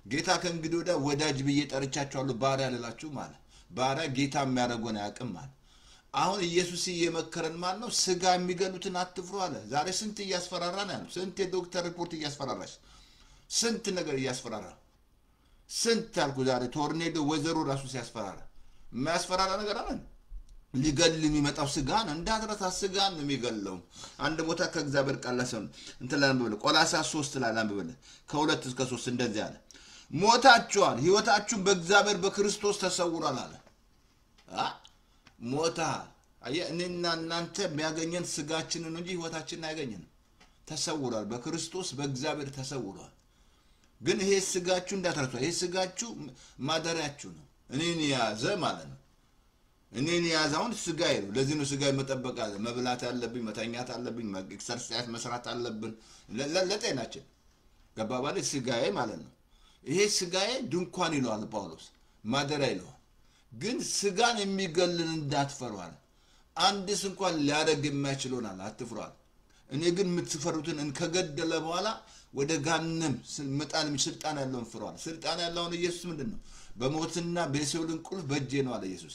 ጌታ ከእንግዲህ ወዲያ ወዳጅ ብዬ ጠርቻችኋለሁ፣ ባሪያ ልላችሁ ማለት። ባሪያ ጌታ የሚያደርገውን አያውቅም ማለት። አሁን ኢየሱስ እየመከረን ማለት ነው። ስጋ የሚገሉትን አትፍሩ አለ። ዛሬ ስንት እያስፈራራ ነው ያለው። ስንት የዶክተር ሪፖርት እያስፈራራሽ፣ ስንት ነገር እያስፈራራ፣ ስንት አልኩ። ዛሬ ቶርኔዶ ወዘሩ ራሱ ሲያስፈራራ የሚያስፈራራ ነገር አለ። ሊገል የሚመጣው ስጋ ነው። እንዳትረሳ ስጋ ነው የሚገለው። አንድ ቦታ ከእግዚአብሔር ቃል ለሰው እንትን ላንብብል። ቆላስይስ 3 ላይ ላንብብል ከ2 እስከ 3 እንደዚህ አለ። ሞታችኋል፣ ሕይወታችሁ በእግዚአብሔር በክርስቶስ ተሰውሯል አለ። ሞታል። አየህ፣ እኔና እናንተ የሚያገኘን ስጋችንን እንጂ ሕይወታችንን አያገኘንም። ተሰውሯል፣ በክርስቶስ በእግዚአብሔር ተሰውሯል። ግን ይሄ ስጋችሁ እንዳትረሳ፣ ይሄ ስጋችሁ ማደሪያችሁ ነው። እኔን የያዘ ማለት ነው። እኔን የያዘውን ስጋዬ ነው። ለዚህ ነው ስጋዬ መጠበቅ አለ። መብላት አለብኝ፣ መተኛት አለብኝ፣ ኤክሰርሳይዝ መስራት አለብን ለጤናችን። ገባባለ? ስጋዬ ማለት ነው። ይሄ ስጋዬ ድንኳን ይለዋል ጳውሎስ፣ ማደሪያ ይለዋል። ግን ስጋን የሚገልን እንዳትፈሯል። አንድስ እንኳን ሊያደርግ የማይችለውናል አትፍሯል። እኔ ግን የምትፈሩትን ከገደለ በኋላ ወደ ገሃነም መጣል ስልጣን ያለውን ፍሯል። ስልጣን ያለውን ኢየሱስ ምንድነው? በሞትና በሲኦል ቁልፍ በእጄ ነው አለ ኢየሱስ።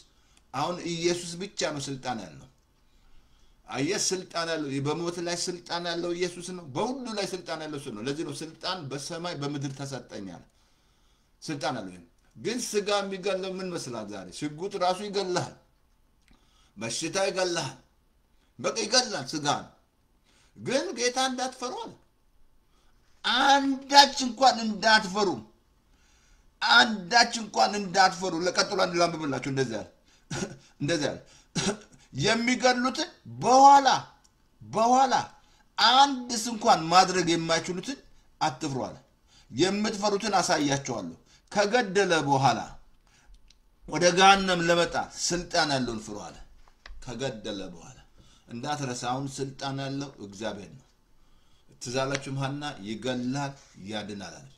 አሁን ኢየሱስ ብቻ ነው ስልጣን ያለው። አየህ፣ ስልጣን ያለው በሞት ላይ ስልጣን ያለው ኢየሱስ ነው። በሁሉ ላይ ስልጣን ያለው እሱ ነው። ለዚህ ነው ስልጣን በሰማይ በምድር ተሰጠኛል ስልጣን አለው። ግን ስጋ የሚገለው ምን መስላል? ዛሬ ሽጉጥ ራሱ ይገላል። በሽታ ይገላል በቃ ይገላል ስጋን ግን ጌታ እንዳትፈሩ አለ አንዳች እንኳን እንዳትፈሩ አንዳች እንኳን እንዳትፈሩ ለቀጥሎ አንድ ላምብላችሁ እንደዚያ የሚገሉትን በኋላ አንድስ እንኳን ማድረግ የማይችሉትን አትፍሩ አለ የምትፈሩትን አሳያቸዋለሁ ከገደለ በኋላ ወደ ገሃነም ለመጣ ስልጣን ያለውን ፍሩ አለ ከገደለ በኋላ እንዳትረሳውን ስልጣን ያለው እግዚአብሔር ነው ትዛላችሁ ሐና ይገላል ያድናል አለች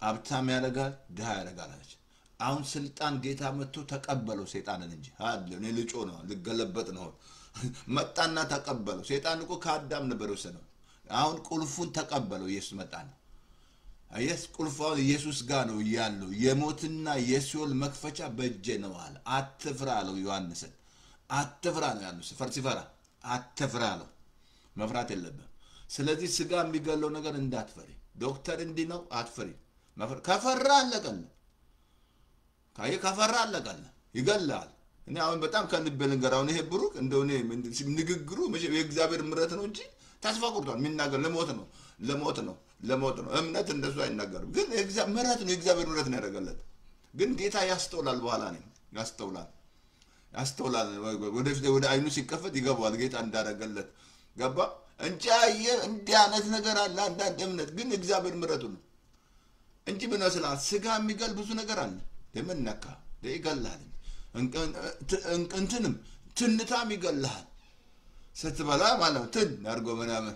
ሀብታም ያደርጋል ድሃ ያደርጋል አለች አሁን ስልጣን ጌታ መጥቶ ተቀበለው ሰይጣንን እንጂ እኔ ልጮ ነው ልገለበጥ ነው መጣና ተቀበለው ሰይጣን እኮ ከአዳም ነበር ወሰነው አሁን ቁልፉን ተቀበለው ኢየሱስ መጣና ኢየሱስ ቁልፉን ኢየሱስ ጋር ነው ያለው የሞትና የሲኦል መክፈቻ በእጄ ነው አለ አትፍራ አለው ዮሐንስን አትፍራ ነው ያለው ሲፈራ አትፍራ አለው መፍራት የለብም ስለዚህ ስጋ የሚገለው ነገር እንዳትፈሪ ዶክተር እንዲ ነው አትፈሪ ከፈራ አለቀለ ከፈራ አለቀለ ይገላል እኔ አሁን በጣም ከልብ ልንገራው ይሄ ብሩክ እንደሆነ ንግግሩ የእግዚአብሔር ምሕረት ነው እንጂ ተስፋ ቆርጧል የሚናገር ለሞት ነው እምነት እንደሱ አይናገርም ግን የእግዚአብሔር ምሕረት ነው የእግዚአብሔር ምሕረት ነው ያደረገለት ግን ጌታ ያስተውላል በኋላ ነው ያስተውላል ወደ አይኑ ሲከፈት ይገባዋል ጌታ እንዳደረገለት ገባ እንጂ እንዲህ አይነት ነገር አለ አንዳንድ እምነት ግን እግዚአብሔር ምሕረቱ ነው እንጂ በነስላ ስጋ የሚገል ብዙ ነገር አለ ለምንነካ ይገላል እንትንም ትንታም ይገላል ስትበላ ማለት ትን አርጎ ምናምን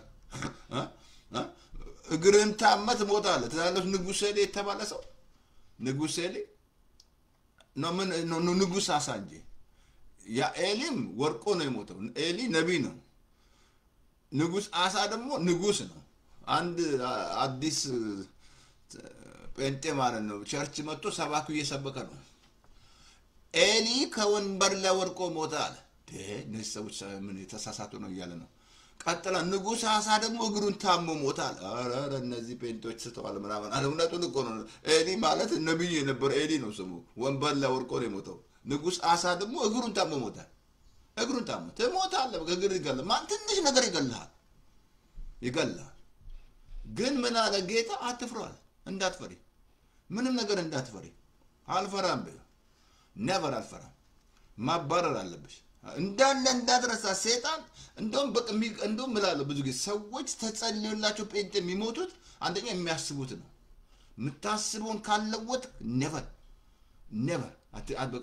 እግርን ታመት ሞታለ ተዛለች ንጉስ ኤሊ የተባለ ሰው ንጉስ ኤሊ ነው ንጉስ አሳንጂ ያ ኤሊም ወርቆ ነው የሞተው ኤሊ ነብይ ነው ንጉስ አሳ ደግሞ ንጉስ ነው አንድ አዲስ ጴንጤ ማለት ነው ቸርች መጥቶ ሰባኩ እየሰበከ ነው ኤሊ ከወንበር ላይ ወርቆ ሞተ አለ እነዚህ ሰዎች ምን የተሳሳቱ ነው እያለ ነው ቀጥላ ንጉስ አሳ ደግሞ እግሩን ታሞ ሞተ አለ አረ እነዚህ ጴንጤዎች ስተዋል ምናምን አለ እውነቱን እኮ ነው ኤሊ ማለት ነብይ የነበረ ኤሊ ነው ስሙ ወንበር ላይ ወርቆ ነው የሞተው ንጉስ አሳ ደግሞ እግሩን ታሞ ሞተ እግሩን ታሞ ተሞታለ በእግር ይገላል ማን ትንሽ ነገር ይገላል ግን ምን አለ ጌታ አትፍሯል እንዳትፈሪ ምንም ነገር እንዳትፈሪ አልፈራም በይ never አልፈራም ማባረር አለብሽ እንዳትረሳ ሰይጣን እንደውም ምላለው ብዙ ጊዜ ሰዎች ተጸልዮላቸው ጴንጤ የሚሞቱት አንደኛ የሚያስቡት ነው ምታስቡን ካለወጥ never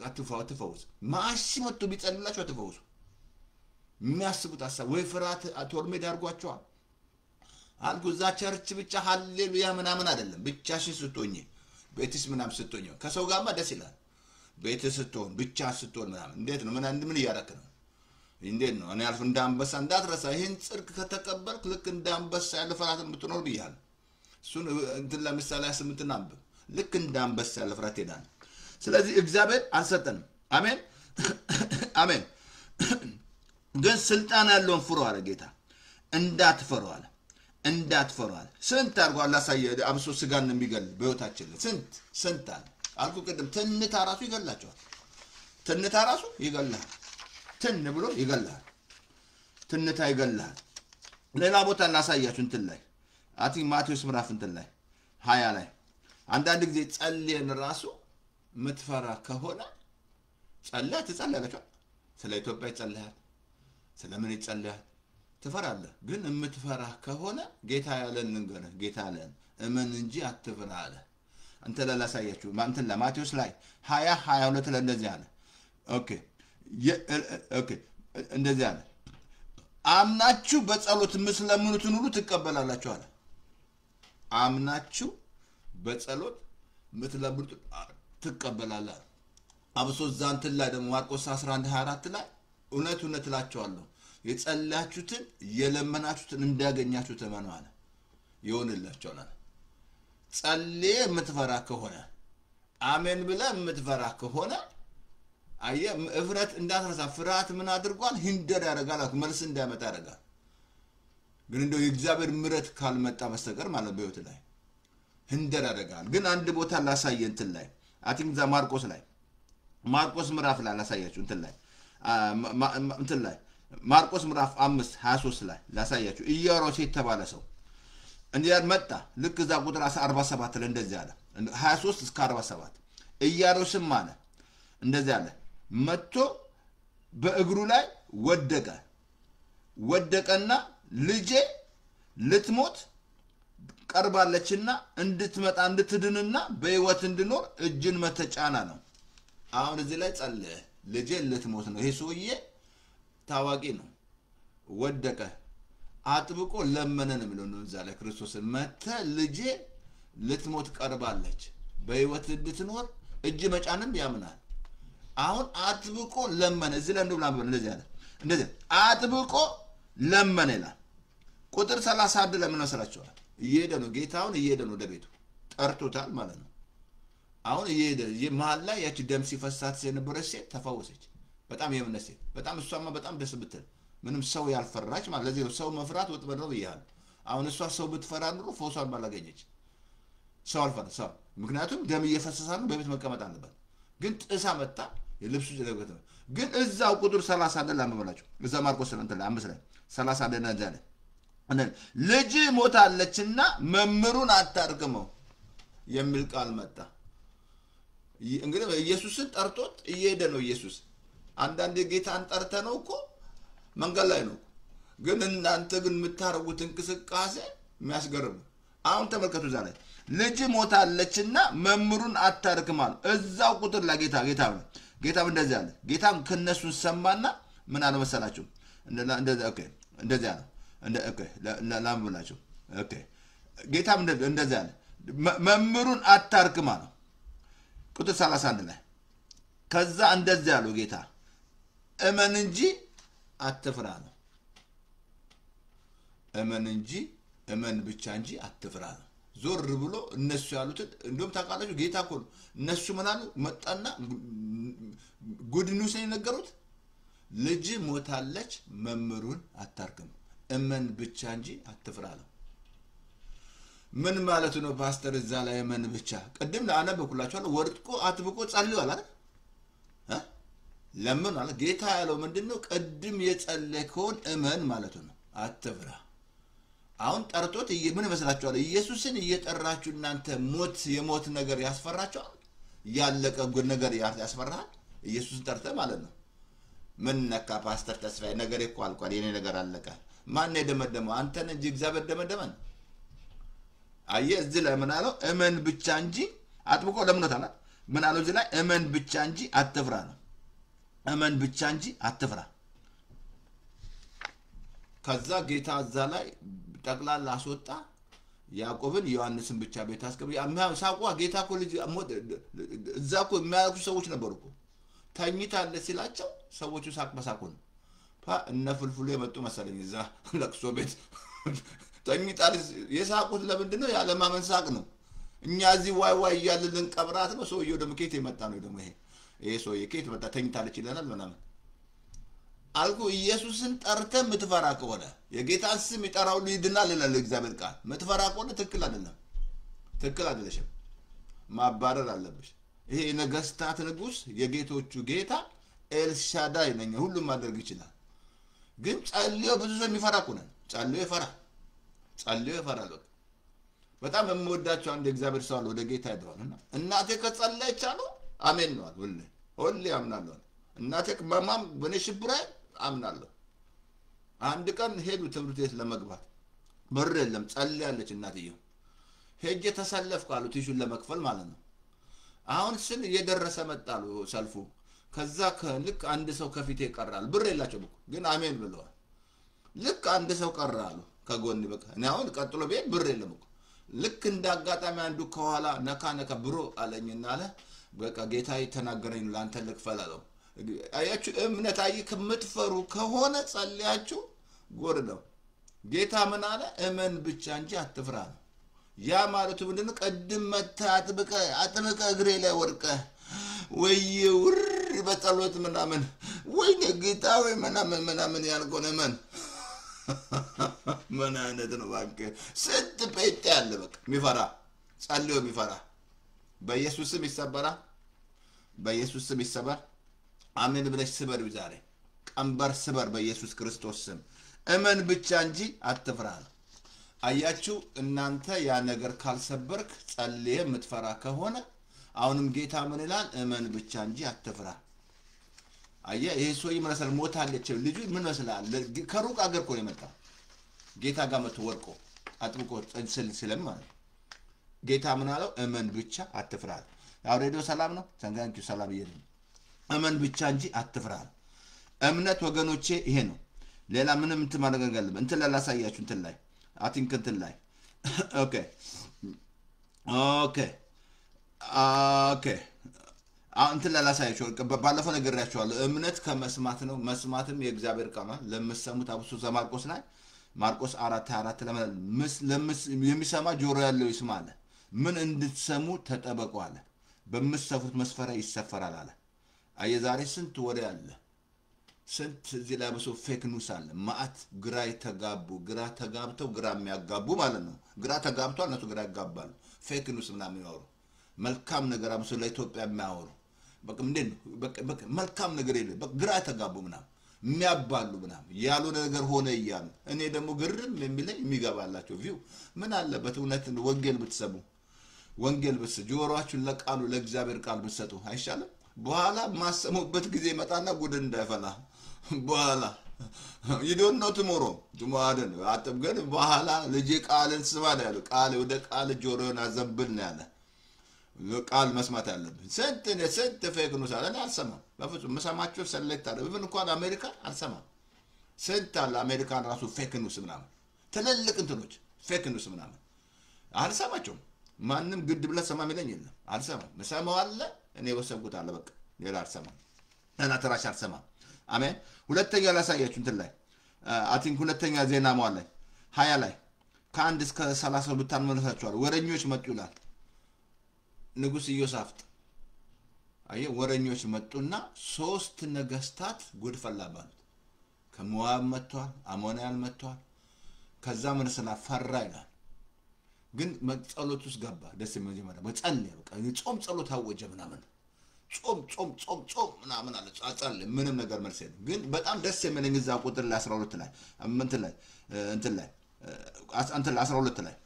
አትፈውስ ማሽ መጥቶ ቢጸልላችሁ አትፈውሱ የሚያስቡት ሐሳብ ወይ ፍርሃት ቶርሜድ አርጓቸዋል አልኩ እዛ ቸርች ብቻ ሃሌሉያ ምናምን አይደለም ብቻሽን ስትሆኚ ቤትስ ምናምን ስትሆኚ ከሰው ጋርማ ደስ ይላል ቤትስ ስትሆን ብቻ ስትሆን ምናምን እንዴት ነው ምን እያደረክ ነው እንዴት ነው እኔ አልፍ እንዳንበሳ እንዳትረሳ ይሄን ጽድቅ ከተቀበልክ ልክ እንዳንበሳ ያለ ፍርሃት የምትኖር ብያለሁ እሱን እንትን ለምሳሌ 8 አንብ ልክ እንዳንበሳ ያለ ፍርሃት ይዳን ስለዚህ እግዚአብሔር አልሰጠንም አሜን አሜን ግን ስልጣን ያለውን ፍሩ አለ ጌታ እንዳትፈሩ አለ ስንት አርጓ አላሳየ አብሶ ስጋን የሚገል በህይወታችን ስንት አልኩ ቅድም ትንታ ራሱ ይገላል ትን ብሎ ይገላል ትንታ ይገላል ሌላ ቦታ እናሳያችሁ እንትን ላይ አቲ ማቴዎስ ምዕራፍ እንትን ላይ 20 ላይ አንዳንድ ጊዜ ጸልየን ራሱ ምትፈራ ከሆነ ትጸልያለች ስለ ኢትዮጵያ ይጸልያል ስለምን ይጸልያል ትፈራለህ ግን የምትፈራ ከሆነ ጌታ ያለን ንገረ ጌታ ያለን እመን እንጂ አትፍራ አለ አንተ ለላሳያችሁ ማንተን ለማቴዎስ ላይ 22 ላይ እንደዚህ አለ ኦኬ እንደዚህ አለ አምናችሁ በጸሎት ምስለምኑትን ሁሉ ትቀበላላችሁ አለ አምናችሁ በጸሎት ምትለምኑት ትቀበላላችሁ አብሶ ዛንተን ላይ ደግሞ ማርቆስ 11:24 ላይ እውነት እላችኋለሁ የጸለያችሁትን የለመናችሁትን እንዳገኛችሁ ተመኑ አለ ይሆንላችኋል አለ ጸልየ የምትፈራ ከሆነ አሜን ብለ የምትፈራ ከሆነ አየ እፍረት እንዳትረሳ ፍርሃት ምን አድርጓል ሂንደር ያደርጋል መልስ እንዳይመጣ ያደርጋል ግን እንደው የእግዚአብሔር ምሕረት ካልመጣ በስተቀር ማለት በህይወት ላይ ሂንደር ያደርጋል ግን አንድ ቦታ ላሳየ እንትን ላይ አቲም ዛ ማርቆስ ምዕራፍ ላይ ላሳያችሁ እንትን ላይ እንትን ላይ ማርቆስ ምዕራፍ 5:23 ላይ ላሳያችሁ ኢያሮስ የተባለ ሰው እንዲያር መጣ ልክ እዛ ቁጥር 47 ላይ እንደዚህ አለ 23 እስከ 47 ኢያሮስም አለ እንደዚህ አለ መጥቶ በእግሩ ላይ ወደቀና ልጄ ልትሞት ቀርባለችና እንድትመጣ እንድትድንና በህይወት እንድኖር እጅን መተጫና ነው አሁን እዚህ ላይ ጸለየ ልጄ ልትሞት ነው ይሄ ሰውዬ ታዋቂ ነው ወደቀ አጥብቆ ለመነን ብሎ ነው እዛ ላይ ክርስቶስ መተ ልጄ ልትሞት ቀርባለች በህይወት እንድትኖር እጅ መጫንም ያምናል አሁን አጥብቆ ለመነ እዚህ ላይ እንደውላ እንደዚህ ያለ እንደዚህ አጥብቆ ለመነ ይላል ቁጥር 31 ለምን መስራቸዋል እየሄደ ነው ጌታውን እየሄደ ነው ወደ ቤቱ ጠርቶታል ማለት ነው አሁን እየሄደ መሃል ላይ ያቺ ደም ሲፈሳት የነበረች ሴት ተፈወሰች በጣም የምነሴ በጣም እሷማ በጣም ደስ ብትል ምንም ሰው ያልፈራች ማለት ለዚህ ሰው መፍራት ወጥመድ ነው ይያል አሁን እሷ ሰው ብትፈራ ኑሮ ፎሷን ባላገኘች ሰው አልፈራ ሰው ምክንያቱም ደም እየፈሰሰ ነው በቤት መቀመጥ አለበት ግን ጥሳ መጣ የልብሱ ዘገተ ግን እዛው ቁጥር 31 ላይ አመመላችሁ እዛ ማርቆስ እንትን ላይ 5 ላይ 31 ላይ ዛለ ልጅ ሞታለችና መምሩን አታርቅመው የሚል ቃል መጣ እንግዲህ ኢየሱስን ጠርቶት እየሄደ ነው ኢየሱስ አንዳንድ ጌታን ጠርተ ነው እኮ መንገድ ላይ ነው ግን እናንተ ግን የምታረጉት እንቅስቃሴ የሚያስገርም አሁን ተመልከቱ ዛሬ ልጅ ሞታለችና መምሩን አታርቅማል እዛው ቁጥር ላይ ጌታም እንደዚህ አለ ጌታም ከነሱን ሰማና ምን አለ መሰላችሁ እንደዚህ ኦኬ እንደዚህ አለ ኦኬ ላምብላችሁ ኦኬ ጌታም እንደዚህ አለ መምሩን አታርቅማል ቁጥር 31 ላይ ከዛ እንደዚህ አለው ጌታ እመን እንጂ አትፍራ ነው እመን ብቻ እንጂ አትፍራ ነው ዞር ብሎ እነሱ ያሉት እንደውም ታውቃላችሁ ጌታ እኮ እነሱ ምናሉ መጣና ጉድ ኒውስ የነገሩት ልጅ ሞታለች መምሩን አታርቅም እመን ብቻ እንጂ አትፍራ ነው ምን ማለት ነው ፓስተር እዛ ላይ እመን ብቻ ቀደም ለአነበብኩላችኋለሁ ወርጥቆ አጥብቆ ጸልዩዋል አይደል ለምን አለ ጌታ ያለው ምንድነው ቀድም የጸለይከውን እመን ማለት ነው አትፍራ አሁን ጠርቶት ምን መስላችኋል ኢየሱስን እየጠራችሁ እናንተ የሞት ነገር ያስፈራችኋል ያለቀ ጉድ ነገር ያስፈራል ኢየሱስን ጠርተ ማለት ነው ምን ነካ ፓስተር ተስፋዬ ነገር እኮ አልቋል የኔ ነገር አለቀ ማን የደመደመው አንተን እንጂ እግዚአብሔር ደመደመን አየ እዚህ ላይ ምን አለው እመን ብቻ እንጂ አጥብቆ ለምኖታል ምን አለው እዚህ ላይ እመን ብቻ እንጂ አትፍራ ነው እመን ብቻ እንጂ አትፍራ ከዛ ጌታ እዛ ላይ ጠቅላላ አስወጣ ያዕቆብን ዮሐንስን ብቻ ቤት አስቀብ ሳቋ ጌታ እኮ ልጅ እዛ እኮ የሚያውቁ ሰዎች ነበሩኮ ታኝታለ ሲላቸው ሰዎቹ ሳቅ በሳቁ ነው እነ ፍልፍሉ የመጡ መሰለኝ እዛ ለቅሶ ቤት ታኝታል የሳቁት ለምንድን ነው ያለማመን ሳቅ ነው እኛ እዚህ ዋይ እያልን ቀብራት ነው ሰውየው ደም ከየት የመጣ ነው ደግሞ ይሄ ሰውዬ ከየት መጣ ታኝታለች ይለናል ምናምን አልኩ ኢየሱስን ጠርተ ምትፈራ ከሆነ የጌታን ስም ይጠራው ይድናል ይላል እግዚአብሔር ቃል ምትፈራ ከሆነ ትክክል አይደለሽም ማባረር አለብሽ ይሄ ነገስታት ንጉስ የጌቶቹ ጌታ ኤልሻዳይ ነኝ ሁሉም ማድረግ ይችላል ግን ጸልዮ ብዙ ሰው የሚፈራ ከሆነ ጸልዮ ይፈራል በጣም የምወዳቸው አንድ እግዚአብሔር ሰው ወደ ጌታ ይደዋልና እናቴ ከጸለየች አሉ አሜን ነው ሁሌ አምናለሁ እናቴ ማማም በነሽብራ አምናለሁ አንድ ቀን ሄዱ ትምህርት ቤት ለመግባት በር የለም ጸልያለች እናትየው ሄጄ ተሰለፍኩ አሉ ቲሹን ለመክፈል ማለት ነው አሁን ስል እየደረሰ መጣሉ ሰልፉ ከዛ ልክ አንድ ሰው ከፊቴ ቀራል ብር የላቸው ግን አሜን ብለዋል ልክ አንድ ሰው ቀራሉ ከጎን በቃ እኔ አሁን ቀጥሎ ቤት ብር የለም ልክ እንዳጋጣሚ አንዱ ከኋላ ነካ ብሮ አለኝና አለ በቃ ጌታዬ ተናገረኝ ላንተ ልክፈል አለው አያችሁ እምነት ከምትፈሩ ከሆነ ጸልያችሁ ጎርደው ጌታ ምን አለ እመን ብቻ እንጂ አትፍራ ያ ማለት ምንድነው ቀድም መታጥብቀ እግሬ ላይ ወርቀ ወይ ውር በጸሎት ምናምን ወይ ጌታ ወይ ምናምን ያልቆነ ምን አይነት ነው ባንክ ስንት ጴንጤ ያለ በቃ የሚፈራ ጸልዮ የሚፈራ በኢየሱስ ስም ይሰበራ አሜን ብለሽ ስበሩ ዛሬ ቀንበር ስበር በኢየሱስ ክርስቶስ ስም እመን ብቻ እንጂ አትፍራ። አያችሁ እናንተ ያ ነገር ካልሰበርክ ጸልየ የምትፈራ ከሆነ አሁንም ጌታ ምን ይላል? እመን ብቻ እንጂ አትፍራ። አየ ይሄ ሰው ይመስላል ሞታለች ልጁ ምን መስላል? ከሩቅ አገር እኮ ነው የመጣው ጌታ ጋር መጥቶ ወድቆ አጥብቆ ስለማ ጌታ ምን አለው? እመን ብቻ አትፍራ። ያው ሬዲዮ ሰላም ነው ተንጋንኪው ሰላም ይየኝ እመን ብቻ እንጂ አትፍራ። እምነት ወገኖቼ ይሄ ነው። ሌላ ምንም እንትማረጋጋለም እንትን ላሳያችሁ እንትን ላይ አቲንክ እንትን ላይ ኦኬ ኦኬ ኦኬ እንትን ላሳያችሁ ባለፈው ነግሬያችኋለሁ። እምነት ከመስማት ነው፣ መስማትም የእግዚአብሔር ቃል ነው። ለምትሰሙት አብሶ ዘማርቆስ ላይ ማርቆስ 4:24 የሚሰማ ጆሮ ያለው ይስማ አለ። ምን እንድትሰሙ ተጠበቁ አለ። በምትሰፉት መስፈሪያ ይሰፈራል አለ። አየዛሬ ስንት ወሬ አለ፣ ስንት እዚህ ላይ በሰው ፌክ ኒውስ አለ። ማአት ግራ ተጋብተው ግራ የሚያጋቡ ማለት ነው። ግራ ተጋብተው እነሱ ግራ ያጋባሉ። ፌክ ኒውስ ምናምን የሚያወሩ መልካም ነገር አብሶ ለኢትዮጵያ የሚያወሩ በቃ ምንድን ነው በቃ መልካም ነገር የለ በቃ ግራ ተጋቡ ምናምን የሚያባሉ ምናምን ያሉ ነገር ሆነ ይያሉ። እኔ ደግሞ ግርም የሚለኝ የሚገባላቸው ቪው ምን አለበት እውነት ወንጌል ብትሰሙ፣ ወንጌል ብትሰሙ ጆሮአችሁን ለቃሉ ለእግዚአብሔር ቃል ብትሰጡ አይሻልም? በኋላ ማሰሙበት ጊዜ መጣና ጉድ እንዳይፈላ በኋላ you don't know tomorrow አጥብገን በኋላ ልጅ ቃልን ስማ ነው ያለው። ቃል ወደ ቃል ጆሮን አዘንብል ነው ያለ። ቃል መስማት አለብን። ስንት ፌክ ኒውስ አለ አልሰማም። በፍጹም መሰማቸው ሰሌክት አለ። ኢቭን እንኳን አሜሪካ አልሰማም። ስንት አለ አሜሪካን ራሱ ፌክ ኒውስ ምናምን ትልልቅ እንትኖች ፌክ ኒውስ ምናምን አልሰማቸውም። ማንም ግድ ብለ ሰማ የሚለኝ የለም። አልሰማም። መሰማው አለ እኔ ወሰንኩት አለ በቃ ሌላ አልሰማም። እና ተራሽ አልሰማም። አሜን። ሁለተኛ ላሳያችሁ እንትን ላይ አቲንክ ሁለተኛ ዜና መዋዕል ላይ 20 ላይ ከ1 እስከ 30 ብታመለሳቸዋል። ወረኞች መጡ ይላል። ንጉስ ኢዮሳፍጥ አየ ወረኞች መጡና 3 ነገስታት ጉድ ፈላባሉት። ከሞዓብ መጥቷል፣ አሞናውያን መጥቷል። ከዛ ምንስና ፈራ ይላል። ግን ጸሎት ውስጥ ገባ። ደስ የሚጀምረው በጸለየ በቃ ጾም ጸሎት አወጀ ምናምን ጾም ምናምን አለ ጸለየ ምንም ነገር መልስ የለም። ግን በጣም ደስ የሚለኝ እዛ ቁጥር ላይ 12 ላይ እንትን ላይ 12 ላይ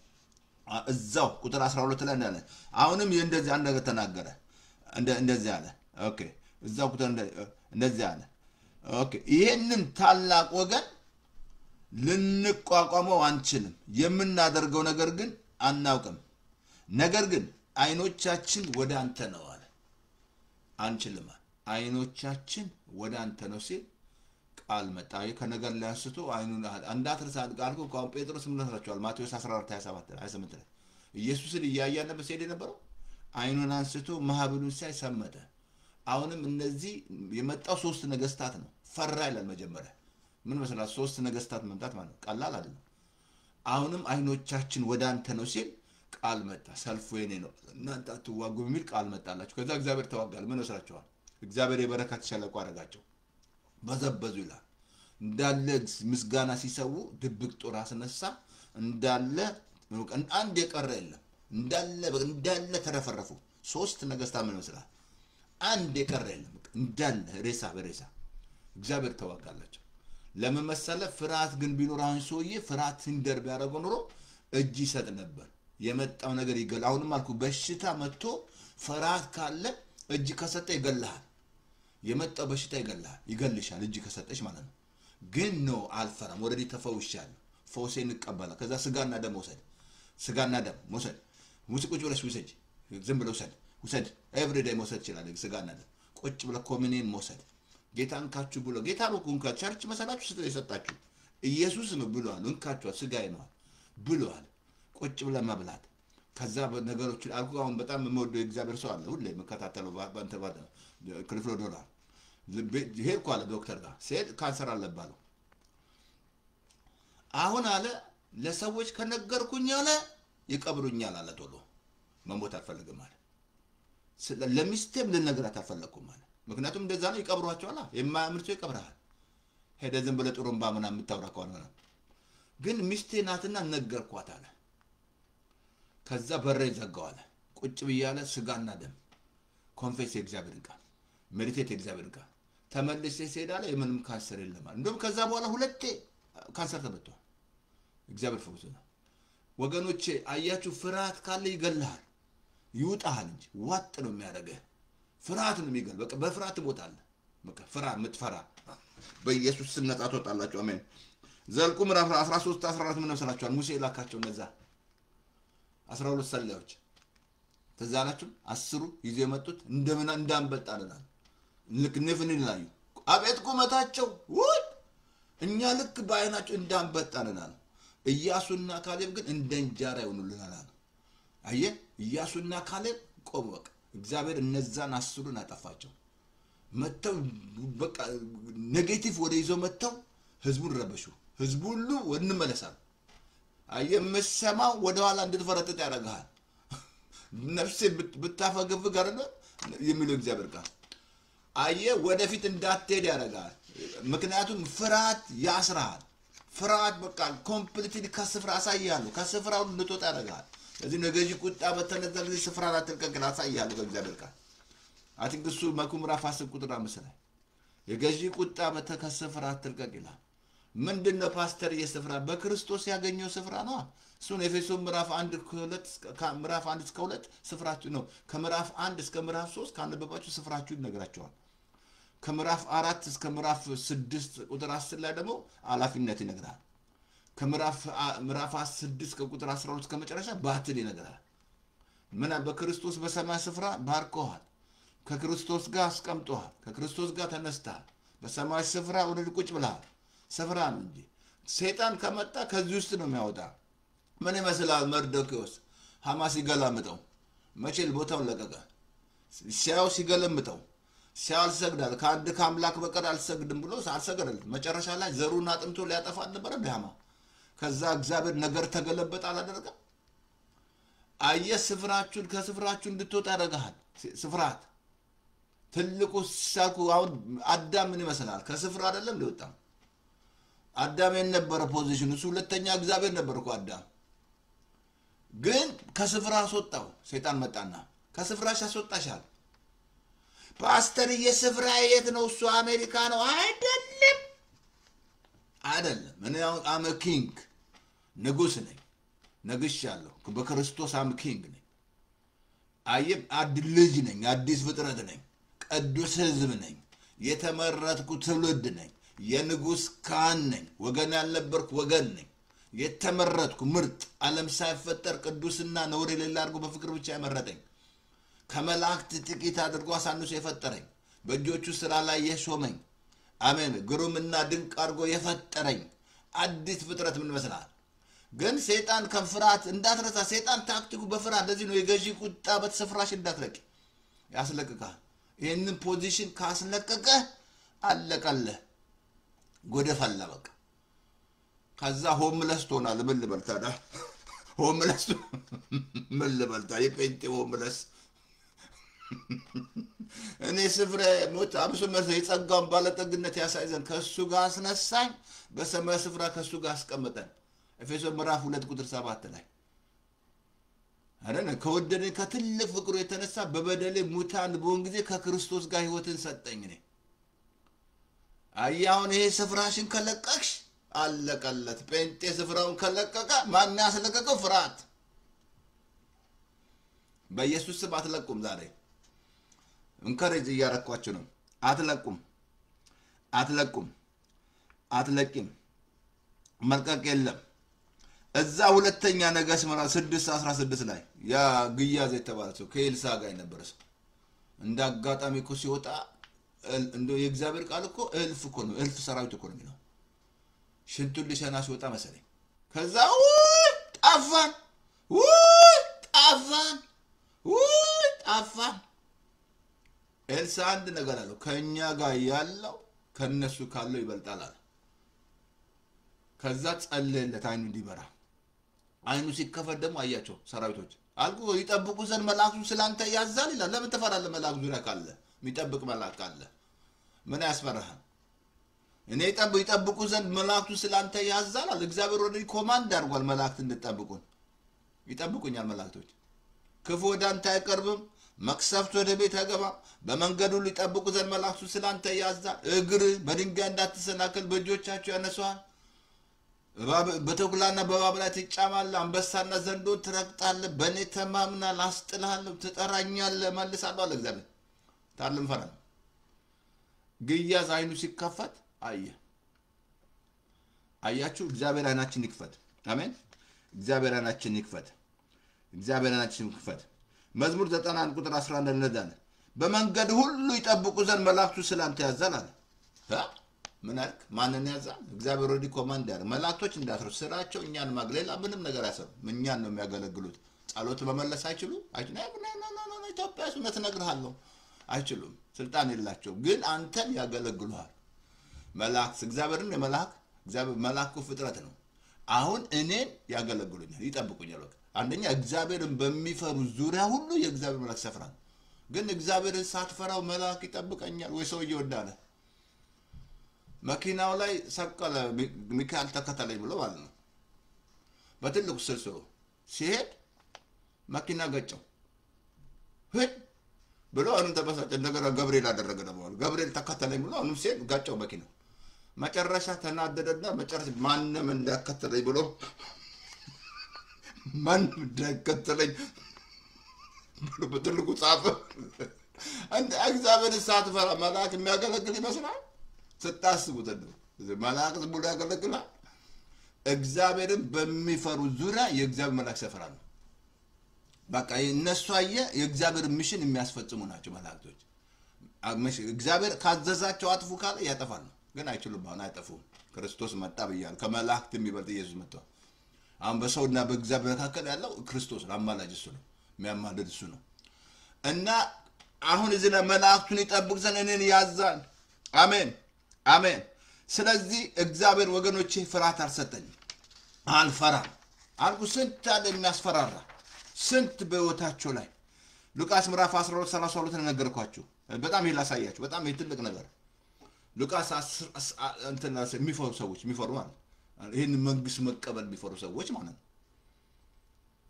እዛው ቁጥር 12 ላይ እንዳለ አሁንም እንደዚህ አንድ ነገር ተናገረ። እንደዚህ አለ። ኦኬ እዛው ቁጥር እንደዚህ አለ። ኦኬ ይሄንን ታላቅ ወገን ልንቋቋመው አንችልም፣ የምናደርገው ነገር ግን አናውቅም። ነገር ግን አይኖቻችን ወደ አንተ ነው አለ። አንችልም አይኖቻችን ወደ አንተ ነው ሲል ቃል መጣ። ከነገር ላይ አንስቶ አይኑን እንዳትረሳ ቃልኩ ቋም ጴጥሮስ ምን ተሰራቸዋል? ማቴዎስ 14:27-28 ላይ ኢየሱስን እያያነ በሰይደ ነበረው አይኑን አንስቶ ማህበሉን ሲያይ ሰመተ። አሁንም እነዚህ የመጣው 3 ነገስታት ነው። ፈራ ይላል መጀመሪያ። ምን መሰላል 3 ነገስታት መምጣት ማለት ቀላል አይደለም። አሁንም አይኖቻችን ወደ አንተ ነው ሲል ቃል መጣ። ሰልፉ የኔ ነው እናንተ አትዋጉ የሚል ቃል መጣላችሁ። ከዛ እግዚአብሔር ተዋጋል። ምን መስራችኋል? እግዚአብሔር የበረከት ሸለቆ አደረጋቸው። በዘበዙ ይላል። እንዳለ ምስጋና ሲሰው ድብቅ ጦር አስነሳ። እንዳለ አንድ የቀረ የለም። እንዳለ ተረፈረፉ። 3 ነገስታት ምን መስላል አንድ የቀረ የለም። እንዳለ ሬሳ በሬሳ እግዚአብሔር ተዋጋላቸው። ለምን መሰለ? ፍርሃት ግን ቢኖር አሁን ሰውዬ ፍርሃት ሲንደር ቢያደርገው ኖሮ እጅ ይሰጥ ነበር። የመጣው ነገር ይገል አሁንም አልኩ በሽታ መጥቶ ፍርሃት ካለ እጅ ከሰጠ ይገልሃል። የመጣው በሽታ ይገልሻል እጅ ከሰጠሽ ማለት ነው። ግን ነው አልፈራም ወረዲ ተፈውሻለሁ ፈውሴን እንቀበላ። ከዛ ስጋና ደም ወሰድ ሙስቁጭ ብለሽ ውሰድ። ዝም ብለው ውሰድ ኤቭሪ ዴይ መውሰድ ይችላል። ስጋና ደም ቁጭ ብለ ኮሚኒየን መውሰድ ጌታን ካችሁ ብሎ ጌታ ነው እንካ ቸርች መሰላችሁ ስለሰጣችሁ ኢየሱስ ነው ብሏል። እንካችሁ ስጋዬ ነው ብሏል። ቁጭ ብለ መብላት። ከዛ ነገሮች አልኩ። አሁን በጣም የምወደው እግዚአብሔር ሰው አለ ሁሌ መከታተለው ባንተ ባዳ ክሪፍሎ ዶላር ሄድኩ አለ ዶክተር ጋር ሲሄድ ካንሰር አለባለው። አሁን አለ ለሰዎች ከነገርኩኝ አለ ይቀብሩኛል አለ። ቶሎ መሞት አልፈልግም አለ። ለሚስቴም ልነግራት አልፈለኩም አለ። ምክንያቱም እንደዛ ነው ይቀብሯቸዋል። የማያምርቸው ይቀብራል። ሄደ ዝም ብለ ጥሩምባ ምናምን የምታወራ ከሆነ ግን ሚስቴ ናትና ነገርኳት አለ። ከዛ በረ ዘጋው አለ። ቁጭ ብያለ ስጋና ደም ኮንፌስ የእግዚአብሔር ቃል ሜዲቴት የእግዚአብሔር ቃል ተመልሼ ሲሄዳለ የምንም ካንሰር የለም እንደውም ከዛ በኋላ ሁለቴ ካንሰር ተመቷል እግዚአብሔር ፈውሶናል ወገኖቼ አያችሁ ፍርሃት ካለ ይገላል ይውጣል እንጂ ዋጥ ነው የሚያደርገው ፍርሃት ነው የሚገል በቃ በፍርሃት ሞታል በቃ ፍርሃት ምትፈራ በኢየሱስ ስም ነጻ ትወጣላችሁ አሜን ዘልቁ ምዕራፍ 13 14 ምን መስላችኋል ሙሴ ላካቸው እነዛ 12 ሰላዮች ተዛላችሁ 10 ይዘው የመጡት እንደምን እንዳንበጣልናል ልክ ንፍን ይላዩ አቤት ቁመታቸው ወይ እኛ ልክ ባይናቸው እንዳንበጣልናል ኢያሱና ካሌብ ግን እንደንጃራ ይሆኑልናል አየ ኢያሱና ካሌብ ቆመቅ እግዚአብሔር እነዛን 10ን አጠፋቸው መተው በቃ ኔጌቲቭ ወደ ይዞ መተው ህዝቡን ረበሹ ህዝቡ ሁሉ ወንመለሳል አየ መስማው ወደ ኋላ እንድትፈረጥጥ ያደርጋል ነፍሴ ብታፈግፍ ጋር ነው የሚለው እግዚአብሔር ቃል አየ ወደፊት እንዳትሄድ ያደርጋል ምክንያቱም ፍርሃት ያስራል ፍርሃት በቃ ኮምፕሊትሊ ከስፍራ አሳያለሁ ከስፍራው እንድትወጣ ያደርጋል ስለዚህ ነገጂ ቁጣ በተነዛ ጊዜ ስፍራ አትልቀቅላ አሳያለሁ በእግዚአብሔር ቃል አትንግሱ መኩምራ ፋስብ ቁጥር 5 ላይ የገጂ ቁጣ በተከሰፍራ አትልቀቅላ ምንድነው ፓስተር የስፍራ በክርስቶስ ያገኘው ስፍራ ነው እሱን ኤፌሶን ምዕራፍ 1 ከ2 ምዕራፍ 1 እስከ 2 ስፍራችሁ ነው ከምዕራፍ 1 እስከ ምዕራፍ 3 ካነበባችሁ ስፍራችሁ ይነግራቸዋል ከምዕራፍ 4 እስከ ምዕራፍ 6 ቁጥር 10 ላይ ደግሞ አላፊነት ይነግራል ከምዕራፍ 6 ከቁጥር 12 ከመጨረሻ ባትል ይነግራል ምን በክርስቶስ በሰማይ ስፍራ ባርኮሃል ከክርስቶስ ጋር አስቀምጦሃል ከክርስቶስ ጋር ተነስተሃል በሰማይ ስፍራ ወደ ቁጭ ብለሃል ስፍራ ነው እንጂ ሰይጣን ከመጣ ከዚህ ውስጥ ነው የሚያወጣ ምን ይመስላል መርዶክዮስ ሐማስ ይገላምጠው መቼል ቦታውን ለቀቀ ሲያው ሲገለምጠው ሲያል ሰግዳል ካንድ ካምላክ በቀር አልሰግድም ብሎ ሳልሰገደል መጨረሻ ላይ ዘሩና አጥምቶ ሊያጠፋ ነበር በሃማ ከዛ እግዚአብሔር ነገር ተገለበጠ አላደረገ አየ ስፍራችሁን ከስፍራችሁ እንድትወጣ ያደርጋል ስፍራት ትልቁ ሳኩ አሁን አዳም ምን ይመስላል ከስፍራ አይደለም ሊወጣ አዳም የነበረ ፖዚሽን እሱ ሁለተኛ እግዚአብሔር ነበርኩ አዳም ግን ከስፍራ አስወጣው ሰይጣን መጣና ከስፍራሽ አስወጣሻል ፓስተር የስፍራ የት ነው እሱ አሜሪካ ነው አይደለም እኔ አም ኪንግ ንጉስ ነኝ ነግሻለሁ በክርስቶስ አም ኪንግ ነኝ አየም አድልጅ ነኝ አዲስ ፍጥረት ነኝ ቅዱስ ሕዝብ ነኝ የተመረጥኩ ትውልድ ነኝ የንጉስ ካህን ነኝ ወገን ያልነበርኩ ወገን ነኝ የተመረጥኩ ምርጥ ዓለም ሳይፈጠር ቅዱስና ነውር የሌለ አድርጎ በፍቅር ብቻ ያመረጠኝ ከመላእክት ጥቂት አድርጎ አሳንሶ የፈጠረኝ በእጆቹ ስራ ላይ የሾመኝ አሜን ግሩምና ድንቅ አድርጎ የፈጠረኝ አዲስ ፍጥረት ምን መስላል ግን ሰይጣን ከፍርሃት እንዳትረሳ ሰይጣን ታክቲኩ በፍርሃት እንደዚህ ነው የገዢ ቁጣ በተስፍራሽ እንዳትለቅ ያስለቅቃል ይሄንን ፖዚሽን ካስለቀቀ አለቀለ ጎደፈላ በቃ ከዛ ሆምለስ ሆናል ምን ልበልታዳ ሆምለስ ምን ልበልታ የጴንጤ ሆምለስ እኔ ስፍራ ሞት አብሶ መሰለ የጸጋውን ባለጠግነት ያሳይዘን ከሱ ጋር አስነሳኝ በሰማይ ስፍራ ከሱ ጋር አስቀመጠን ኤፌሶን ምዕራፍ 2 ቁጥር 7 ላይ አረነ ከወደደኝ ከትልቅ ፍቅሩ የተነሳ በበደሌ ሙታን በሆን ጊዜ ከክርስቶስ ጋር ሕይወትን ሰጠኝ ነኝ አያውን ይሄ ስፍራሽን ከለቀቅሽ አለቀለት ጴንጤ ስፍራውን ከለቀቀ ማን ያስለቀቀው ፍርሃት በኢየሱስ ስም አትለቁም ዛሬ እንከረጅ እያረኳችሁ ነው አትለቅም መልቀቅ የለም እዛ ሁለተኛ ነገሥት ምዕራፍ 6:16 ላይ ያ ግያዝ የተባለው ከኤልሳ ጋር የነበረው እንዳጋጣሚ እኮ ሲወጣ እንደው የእግዚአብሔር ቃል እኮ እልፍ እኮ ነው እልፍ ሰራዊት እኮ ነው የሚለው ሽንቱን ሊሸና ሲወጣ መሰለኝ ከዛ ጠፋን ኤልሳ አንድ ነገር አለው ከኛ ጋር ያለው ከነሱ ካለው ይበልጣል አለ ከዛ ጸለየለት አይኑ እንዲበራ አይኑ ሲከፈት ደግሞ አያቸው ሰራዊቶች አልኩ ይጠብቁ ዘንድ መላእክቱ ስላንተ ያዛል ይላል ለምን ተፈራለ መላእክቱ ዙሪያ ካለ የሚጠብቅ መላእክት አለ ምን ያስፈራሃል እኔ ይጠብቁ ዘንድ መላእክቱ ስላንተ ያዛል አለ እግዚአብሔር ወደ ኮማንድ አድርጓል መላእክት እንድጠብቁን ይጠብቁኛል መላእክቶች ክፉ ወዳንተ አይቀርብም መቅሰፍት ወደ ቤት አይገባም። በመንገዱ ሊጠብቁ ዘንድ መላእክቱ ስላንተ ያዛል። እግር በድንጋይ እንዳትሰናከል በእጆቻቸው ያነሱሃል። በተኩላና በእባብ ላይ ትጫማለህ። አንበሳና ዘንዶ ትረግጣለህ። በእኔ ተማምናል፣ አስጥልሃለሁ። ትጠራኛለህ፣ እመልሳለሁ አለ እግዚአብሔር። ታልም ፈራ ግያዝ አይኑ ሲከፈት አየ። አያችሁ፣ እግዚአብሔር አይናችን ይክፈት። አሜን። እግዚአብሔር አይናችን ይክፈት። እግዚአብሔር አይናችን ይክፈት። መዝሙር 91 ቁጥር 11 እንደዛለ በመንገድ ሁሉ ይጠብቁ ዘንድ መላእክቱ ስላንተ ያዛል አለ። ምን አልክ? ማንን ያዛል? እግዚአብሔር ወዲ ኮማንድ ያደርግ መላእክቶች እንዳትሩ ስራቸው እኛን ማግለል ምንም ነገር አይሰሩ። እኛን ነው የሚያገለግሉት። ጸሎት መመለስ አይችሉ ኢትዮጵያ ሱነት ነግርሃለሁ አይችሉም። ስልጣን የላቸው ግን አንተን ያገለግሉሃል። መላእክት እግዚአብሔርን የመላእክ እግዚአብሔር መላእክቱ ፍጥረት ነው። አሁን እኔን ያገለግሉኛል፣ ይጠብቁኛል። በቃ አንደኛ እግዚአብሔርን በሚፈሩ ዙሪያ ሁሉ የእግዚአብሔር መልአክ ሰፍራል። ግን እግዚአብሔርን ሳትፈራው መልአክ ይጠብቀኛል ወይ? ሰው እየወዳለ መኪናው ላይ ሰቀለ ሚካኤል ተከተለኝ ብሎ ማለት ነው። በትልቁ ስልስሎ ሲሄድ መኪና ገጨው ሄድ ብሎ አሁን ተበሳጨ። እንደገና ገብርኤል አደረገ ደግሞ ገብርኤል ተከተለኝ ብሎ አሁን ሲሄድ ጋጨው መኪናው። መጨረሻ ተናደደና መጨረሻ ማንም እንዳከተለኝ ብሎ ማንም እንዳከተለኝ ብሎ በትልቁ ጻፈ። አንተ እግዚአብሔርን ሳትፈራ መልአክ የሚያገለግል ይመስላል? ስታስቡት መልአክ ዝም ብሎ ያገለግላል? እግዚአብሔርን በሚፈሩ ዙሪያ የእግዚአብሔር መልአክ ሰፍራል። በቃ እነሱ የእግዚአብሔር ሚሽን የሚያስፈጽሙ ናቸው መላእክቶች። እግዚአብሔር ካዘዛቸው አጥፉ ካለ ያጠፋሉ። ግን አይችሉም። አሁን አይጠፉም። ክርስቶስ መጣ ብያለሁ። ከመላእክት የሚበልጥ ኢየሱስ መጥቷል። አሁን በሰውና በእግዚአብሔር መካከል ያለው ክርስቶስ አማላጅ እሱ ነው። የሚያማልድ እሱ ነው። እና አሁን እዚህ ለመላእክቱን ይጠብቅ ዘንድ እኔን ያዛል። አሜን አሜን። ስለዚህ እግዚአብሔር ወገኖቼ ፍርሃት አልሰጠኝም። አልፈራም አልኩ። ስንት አለ የሚያስፈራራ ስንት በህይወታቸው ላይ ሉቃስ ምዕራፍ 12:32 ነገርኳችሁ። በጣም ይላሳያችሁ። በጣም ትልቅ ነገር ሉቃስ 10 እንትና የሚፈሩ ሰዎች የሚፈሩ ማለት ይሄን መንግስት መቀበል የሚፈሩ ሰዎች ማለት ነው።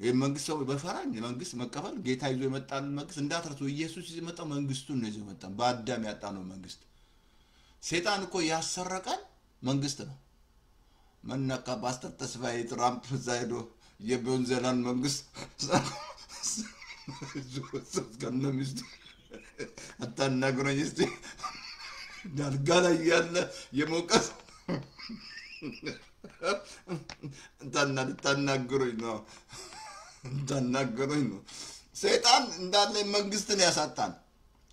ይሄ መንግስት ሰው በፈራኝ መንግስት መቀበል ጌታ ይዞ የመጣን መንግስት እንዳትረሱ። ኢየሱስ ይዞ የመጣው መንግስቱን ነው ይዞ የመጣው። በአዳም ያጣነው መንግስት። ሰይጣን እኮ ያሰረቀን መንግስት ነው። መነካ ፓስተር ተስፋዬ ትራምፕ ዛይዶ የቤንዘላን መንግስት ከነሚስቱ አታናግረኝ እስቲ ዳልጋ ላይ ያለ የሞቀስ ታናግሩኝ ነው ሰይጣን እንዳለ መንግስትን ያሳጣን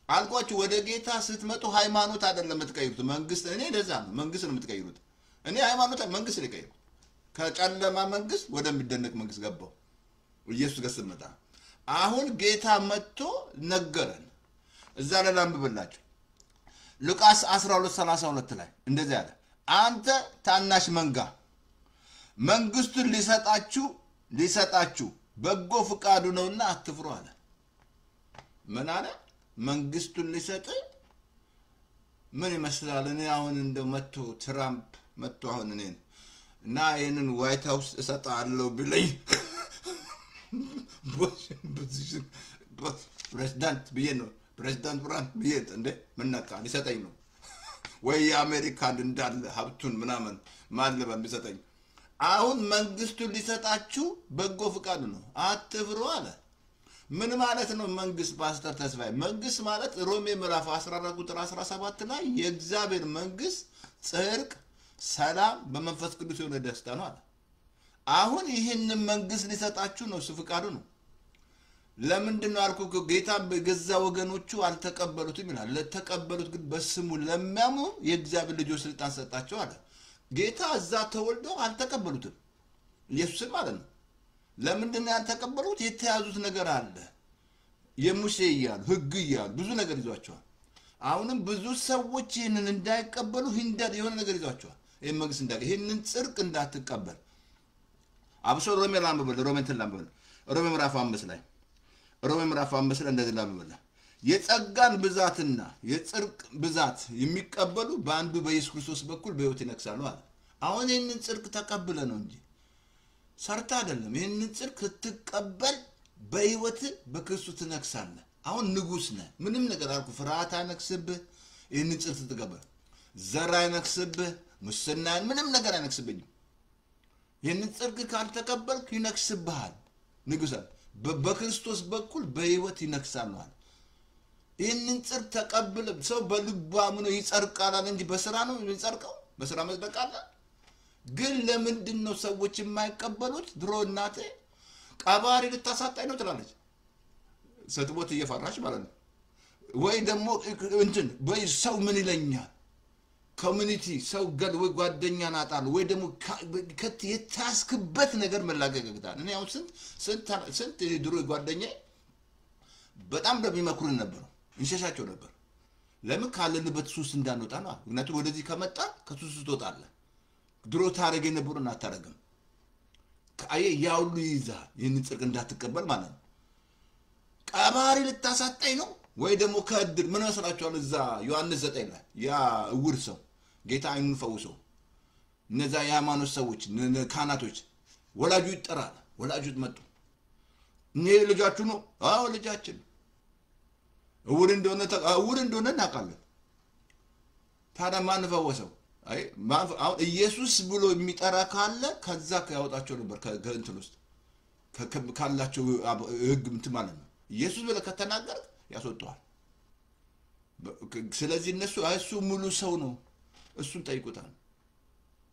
አልኳችሁ። ወደ ጌታ ስትመጡ ሃይማኖት አይደለም የምትቀይሩት መንግስት። እኔ ለዛ ነው መንግስት ነው የምትቀይሩት። እኔ ሃይማኖት መንግስት ልቀይሩ ከጨለማ መንግስት ወደሚደነቅ መንግስት ገባው ኢየሱስ ጋር ስመጣ። አሁን ጌታ መጥቶ ነገረን። እዛ ላይ ላንብብላችሁ ሉቃስ 12:32 ላይ እንደዚህ አለ። አንተ ታናሽ መንጋ መንግስቱን ሊሰጣችሁ በጎ ፍቃዱ ነውና አትፍሩ አለ። ምን አለ? መንግስቱን ሊሰጥ ምን ይመስላል? እኔ አሁን እንደው መጥቶ ትራምፕ መጥቶ አሁን እኔን እና ይሄንን ዋይት ሃውስ እሰጣለሁ ቢለኝ ፕሬዝዳንት ብዬ ነው ፕሬዝዳንት ብራን ብዬ እንደ ምንነካ ሊሰጠኝ ነው ወይ የአሜሪካን እንዳለ ሀብቱን ምናምን ማለበን ቢሰጠኝ። አሁን መንግስቱን ሊሰጣችሁ በጎ ፍቃዱ ነው አትፍሩ አለ። ምን ማለት ነው መንግስት? ፓስተር ተስፋዬ መንግስት ማለት ሮሜ ምዕራፍ 14 ቁጥር 17 ላይ የእግዚአብሔር መንግስት ጽድቅ፣ ሰላም በመንፈስ ቅዱስ የሆነ ደስታ ነው አለ። አሁን ይህንን መንግስት ሊሰጣችሁ ነው፣ እሱ ፍቃዱ ነው። ለምንድን ነው አልኩ? ጌታ በገዛ ወገኖቹ አልተቀበሉትም ይላል። ለተቀበሉት ግን በስሙ ለሚያምኑ የእግዚአብሔር ልጆች ስልጣን ሰጣቸው አለ። ጌታ እዛ ተወልደው አልተቀበሉትም ኢየሱስ ማለት ነው። ለምንድን ነው ያልተቀበሉት? የተያዙት ነገር አለ። የሙሴ ይያሉ ህግ ይያሉ ብዙ ነገር ይዟቸዋል። አሁንም ብዙ ሰዎች ይህንን እንዳይቀበሉ ሂንደር የሆነ ነገር ይዟቸዋል። ይሄን መንግስት እንዳገ ይሄንን ጽድቅ እንዳትቀበል አብሶ ሮሜ ምዕራፍ 5 ላይ እንደዚህ ላምበለ የጸጋን ብዛትና የጽድቅ ብዛት የሚቀበሉ በአንዱ በኢየሱስ ክርስቶስ በኩል በህይወት ይነክሳሉ አለ። አሁን ይህንን ጽድቅ ተቀበለ ነው እንጂ ሰርታ አይደለም። ይህንን ጽድቅ ትቀበል በህይወት በክርስቶስ ትነክሳለህ። አሁን ንጉስ ነህ ምንም ነገር አልኩ ፍርሃት አይነክስብህ ይህንን ጽድቅ ስትቀበል ዘር አይነክስብህ ሙስናን ምንም ነገር አይነክስብኝም ይህንን ጽድቅ ካልተቀበልክ ይነክስብሃል ንጉስ በክርስቶስ በኩል በህይወት ይነክሳል ማለት ይህንን ጽድቅ ተቀበል ሰው በልቡ አምኖ ይጸድቃል እንጂ በስራ ነው የሚጸድቀው በስራ መጽደቅ አለ ግን ለምንድን ነው ሰዎች የማይቀበሉት ድሮ እናቴ ቀባሪ ልታሳጣኝ ነው ትላለች ስትሞት እየፈራች ማለት ነው ወይ ደግሞ እንትን ወይ ሰው ምን ይለኛል ኮሚኒቲ ሰው ገል ወይ ጓደኛ ናጣል ወይ ደግሞ የታስክበት ነገር መላገግታል እኔ ያው ስንት ድሮ ጓደኛ በጣም እንደሚመክሩን ነበር እንሸሻቸው ነበር ለምን ካለንበት ሱስ እንዳንወጣ ነው ምክንያቱም ወደዚህ ከመጣ ከሱስ ትወጣለህ ድሮ ታረገ የነበሩና አታረግም ካየ ያውሉ ይዛል ይህን ጽድቅ እንዳትቀበል ማለት ነው ቀባሪ ልታሳጣኝ ነው ወይ ደግሞ ከድር ምን መስላችኋል እዛ ዮሐንስ 9 ላይ ያ እውር ሰው ጌታ አይኑን ፈውሶ እነዛ የሃይማኖት ሰዎች ካህናቶች ወላጁ ይጠራል ወላጁት መጡ እኔ ልጃችሁ ነው አዎ ልጃችን እውር እንደሆነ እናውቃለን ታዲያ ማን ፈወሰው አይ አሁን ኢየሱስ ብሎ የሚጠራ ካለ ከዛ ያወጣቸው ነበር ከእንትን ውስጥ ካላቸው ህግ እንትን ማለት ነው ኢየሱስ ብለ ከተናገረ ያስወጣዋል ስለዚህ እነሱ እሱ ሙሉ ሰው ነው እሱን ጠይቁታል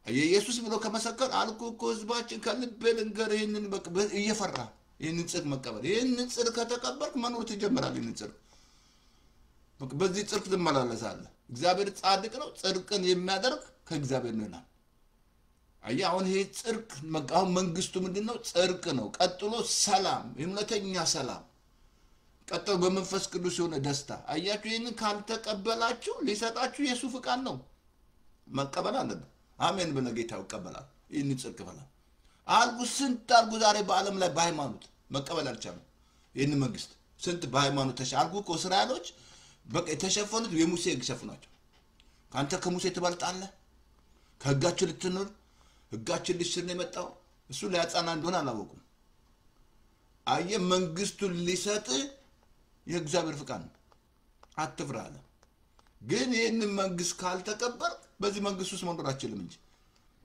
ኢየሱስ ብሎ ከመሰከር አልኩ እኮ ህዝባችን ከልብ ልንገር ይሄንን እየፈራ ይሄንን ጽድቅ መቀበል ይሄንን ጽድቅ ከተቀበልክ መኖር ትጀምራለህ ይሄንን ጽድቅ በዚህ ጽድቅ ትመላለሳለህ እግዚአብሔር ጻድቅ ነው ጽድቅን የሚያደርግ ከእግዚአብሔር ነው አሁን ይሄ ጽድቅ አሁን መንግስቱ ምንድነው ጽድቅ ነው ቀጥሎ ሰላም እምነተኛ ሰላም ቀጥሎ በመንፈስ ቅዱስ የሆነ ደስታ አያችሁ ይሄንን ካልተቀበላችሁ ሊሰጣችሁ ኢየሱስ ፍቃድ ነው መቀበል አለብን አሜን በነጌታው ይቀበላል ይህን ጽድቅ ፈላ አልጉ ስንት አልጉ ዛሬ በአለም ላይ በሃይማኖት መቀበል አልቻለም ይህን መንግስት ስንት በሃይማኖት ተሻልጉ እስራኤሎች በቃ የተሸፈኑት የሙሴ ህግ ሸፍኗቸው ካንተ ከሙሴ ትበልጣለህ ከህጋችን ልትኖር ህጋችን ልሽር ነው የመጣው እሱ ሊያጻና እንደሆነ አላወቁም አየ መንግስቱን ሊሰጥ የእግዚአብሔር ፍቃድ ነው አትፍራ አለ ግን ይህን መንግስት ካልተቀበልክ በዚህ መንግስት ውስጥ መኖር አትችልም እንጂ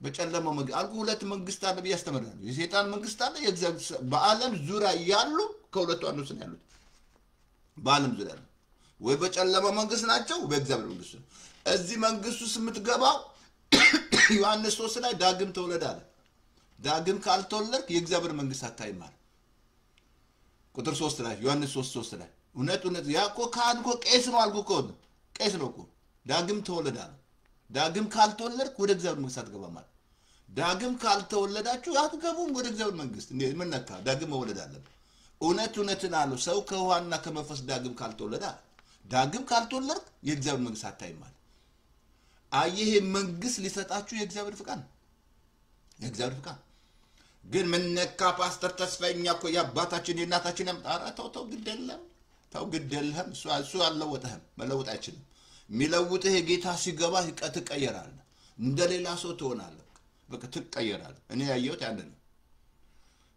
በጨለማው መንግስት አልኩ ሁለት መንግስት አለ በያስተምራሉ የሰይጣን መንግስት አለ የእግዚአብሔር በአለም ዙሪያ ያሉ ከሁለቱ አንዱ ነው ያሉት በአለም ዙሪያ ያሉ ወይ በጨለማ መንግስት ናቸው በእግዚአብሔር መንግስት እዚህ መንግስት ውስጥ የምትገባው ዮሐንስ 3 ላይ ዳግም ተወለድ አለ ዳግም ካልተወለድክ የእግዚአብሔር መንግስት አታይም አለ ቁጥር 3 ላይ ዮሐንስ 3 ላይ እውነት ያኮ ካንኮ ቄስ ነው አልኩ እኮ ቄስ ነው እኮ ዳግም ተወለድ አለ ዳግም ካልተወለድክ ወደ እግዚአብሔር መንግስት አትገባም አለ ዳግም ካልተወለዳችሁ አትገቡም ወደ እግዚአብሔር መንግስት እንዴ ምን ነካ ዳግም መወለድ አለበት እውነትን አለው ሰው ከውሃና ከመንፈስ ዳግም ካልተወለደ ዳግም ካልተወለድክ የእግዚአብሔር መንግስት አታይም አለ አየህ መንግስት ሊሰጣችሁ የእግዚአብሔር ፍቃድ የእግዚአብሔር ፍቃድ ግን ምን ነካ ፓስተር ተስፋኛ እኮ ያባታችን የናታችን ያምጣራ ተው ግደለም እሱ አለወጠህም መለወጥ አይችልም ሚለውጥህ ጌታ ሲገባ ትቀየራለህ እንደሌላ ሰው ትሆናለህ በቃ ትቀየራለህ እኔ ያየሁት ያንን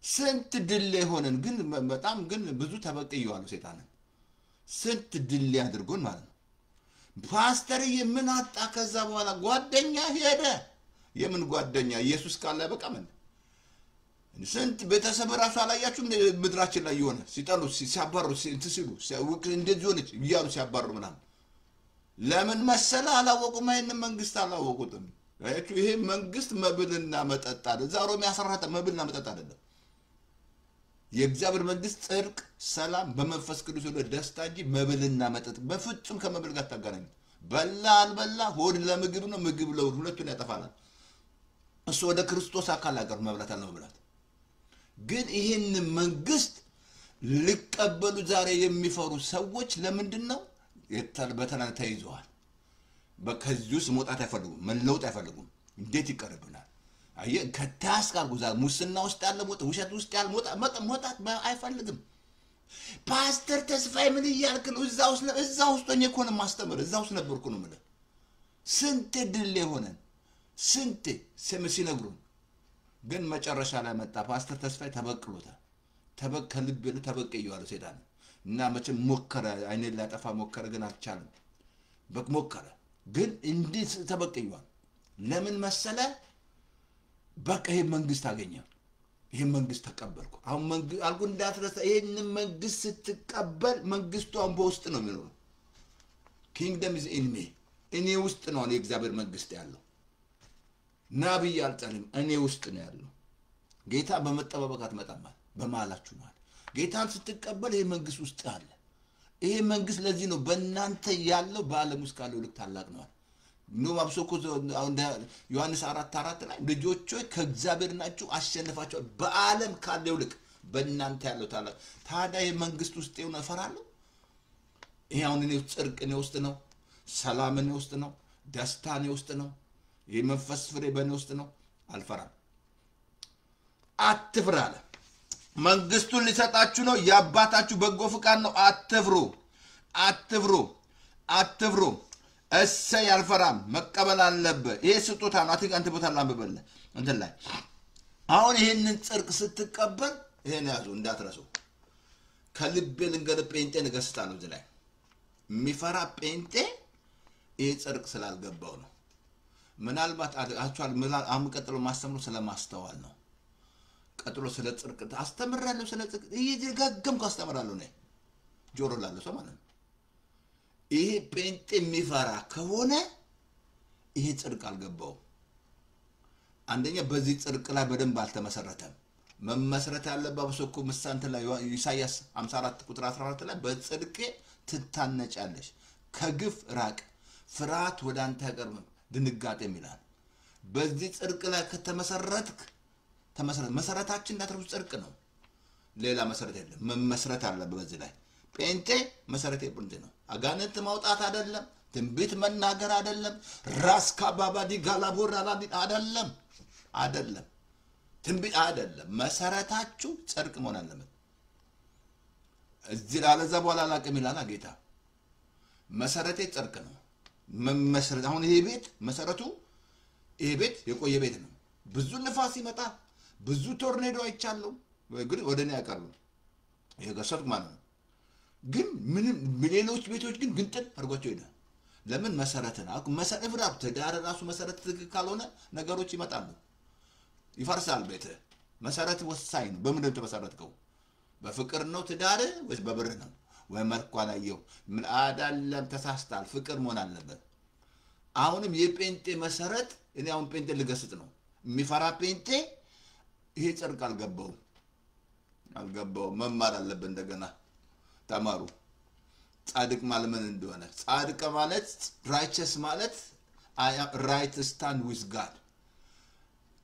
ስንት ድል ሆነን ግን በጣም ግን ብዙ ተበቅየዋል ሰይጣን ስንት ድል ያድርጉን ማለት ነው ፓስተር የምን አጣ ከዛ በኋላ ጓደኛ ሄደ የምን ጓደኛ ኢየሱስ ካለ በቃ ምን ስንት ቤተሰብ ራሱ አላያችሁ ምድራችን ላይ የሆነ ሲጣሉ ሲያባሩ ሲሉ እንደዚህ ሆነች ይያሉ ሲያባሩ ምናምን ለምን መሰለ አላወቁም ይሄን መንግስት አላወቁትም አያችሁ ይሄ መንግስት መብልና መጠጥ አይደል ዛሬ 14 መብልና መጠጥ አይደለም የእግዚአብሔር መንግስት ጽድቅ ሰላም በመንፈስ ቅዱስ ወደ ደስታ እንጂ መብልና መጠጥ በፍጹም ከመብል ጋር ታገናኝ በላ አልበላ ሆድ ለምግብ ነው ምግብ ለሆድ ሁለቱን ያጠፋል እሱ ወደ ክርስቶስ አካል አገር መብላት አለ መብላት ግን ይሄን መንግስት ሊቀበሉ ዛሬ የሚፈሩ ሰዎች ለምንድነው በተናነ ተይዘዋል በከዚሁስ መውጣት አይፈልጉም መለውጥ አይፈልጉም እንዴት ይቀርብናል አየ ከታስካል ጉዛል ሙስና ውስጥ ያለ ሞት ውሸት ውስጥ ያለ ሞት አይፈልግም ፓስተር ተስፋይ ምን ይያልክ ነው እዛው ውስጥ ሆኜ እኮ ነው ማስተምር እዛው ውስጥ ነበርኩ ነው ማለት ስንት ድል ሆነን ስንት ሲነግሩን ግን መጨረሻ ላይ መጣ ፓስተር ተስፋይ ተበቅሎታል ተበከልብ ተበቀየዋል ሰይጣን እና መቼም ሞከረ አይኔን ላጠፋ ሞከረ ግን አልቻለም በሞከረ ግን እንዴት ተበቀይዋል ለምን መሰለ በቃ ይሄ መንግስት አገኘ ይሄ መንግስት ተቀበልኩ አሁን መንግስት አልኩ እንዳትረሳ ይሄን መንግስት ስትቀበል መንግስቱ አሁን በውስጥ ነው የሚኖረው ኪንግደም ኢዝ ኢን ሚ እኔ ውስጥ ነው የእግዚአብሔር መንግስት ያለው ነብይ አልጠልም እኔ ውስጥ ነው ያለው ጌታ በመጠባበቅ አትመጣም በመሃላችሁ ማለት ጌታን ስትቀበል ይሄ መንግስት ውስጥ አለ ይሄ መንግስት ለዚህ ነው በእናንተ ያለው በዓለም ውስጥ ካለው ልክ ታላቅ ነው ነው አብሶኮ ዮሐንስ 4:4 ላይ ልጆች ሆይ ከእግዚአብሔር ናችሁ አሸንፋችሁ በዓለም ካለው ልክ በእናንተ ያለው ታላቅ ታዲያ ይሄ መንግስት ውስጥ ነው እፈራለሁ ይሄ አሁን እኔ ጽድቅ ነው ውስጥ ነው ሰላም ነው ውስጥ ነው ደስታ ነው ውስጥ ነው የመንፈስ ፍሬ በእኔ ውስጥ ነው አልፈራም አትፍራለ መንግስቱን ሊሰጣችሁ ነው ያባታችሁ በጎ ፍቃድ ነው አትፍሩ አትፍሩ አትፍሩ እሰይ አልፈራም መቀበል አለበት ይሄ ስጦታ ነው አትግ አንተ ቦታ ላምበበለ እንት ላይ አሁን ይሄንን ጽድቅ ስትቀበል ይሄን ያዙ እንዳትረሱ ከልብ ልንገር ጴንጤ ነገስታሉ እዚህ ላይ የሚፈራ ጴንጤ ይሄ ጽድቅ ስላልገባው ነው ምናልባት አቻል አሁን ቀጥሎ ማስተምሩ ስለማስተዋል ነው ቀጥሎ ስለ ጽድቅ አስተምራለሁ ስለ ጽድቅ ይደጋገምኩ አስተምራለሁ ነው ጆሮ ላለው ሰው ማለት ነው ይሄ ጴንጤ የሚፈራ ከሆነ ይሄ ጽድቅ አልገባው አንደኛ በዚህ ጽድቅ ላይ በደንብ አልተመሰረተም መመስረት ያለበት ሰው ምሳንተ ላይ ኢሳይያስ 54:14 ላይ በጽድቅ ትታነጫለሽ ከግፍ ራቅ ፍርሃት ወደ አንተ አይቀርም ድንጋጤ ይላል በዚህ ጽድቅ ላይ ከተመሰረትክ ተመሰረት መሰረታችን እንዳትረሱ ጽድቅ ነው ሌላ መሰረት የለም መመስረት አለበት በዚህ ላይ ጴንጤ መሰረቴ ጴንጤ ነው አጋንንት ማውጣት አይደለም ትንቢት መናገር አይደለም ራስ ካባባዲ ጋላቦራ አይደለም አይደለም ትንቢት አይደለም መሰረታችሁ ጽድቅ መሆን አለበት እዚህ አለዛ በኋላ ላቀም ይላል ጌታ መሰረቴ ጽድቅ ነው መመስረት አሁን ይሄ ቤት መሰረቱ ይሄ ቤት የቆየ ቤት ነው ብዙ ንፋስ ይመጣ ብዙ ቶርኔዶ አይቻለው ግን ወደኔ ያቀርቡ ይሄ ገሰት ማለት ነው ግን ምንም ሌሎች ቤቶች ግን ግንጥል አድርጓቸው ይላል ለምን መሰረተና መሰረት ፍራብ ተዳረ ራሱ መሰረት ካልሆነ ነገሮች ይመጣሉ ይፈርሳል ቤት መሰረት ወሳኝ ነው በምን ተመሰረትከው በፍቅር ነው ትዳር ወይስ በብር ነው ወይ መልኳን አየው ምን አዳለም ተሳስታል ፍቅር መሆን አለበት አሁንም የጴንጤ መሰረት እኔ አሁን ጴንጤ ልገስጥ ነው የሚፈራ ጴንጤ ይሄ ጽድቅ አልገባው መማር አለበት እንደገና ተማሩ ጻድቅ ማለት ምን እንደሆነ ጻድቅ ማለት righteous ማለት I am right stand with God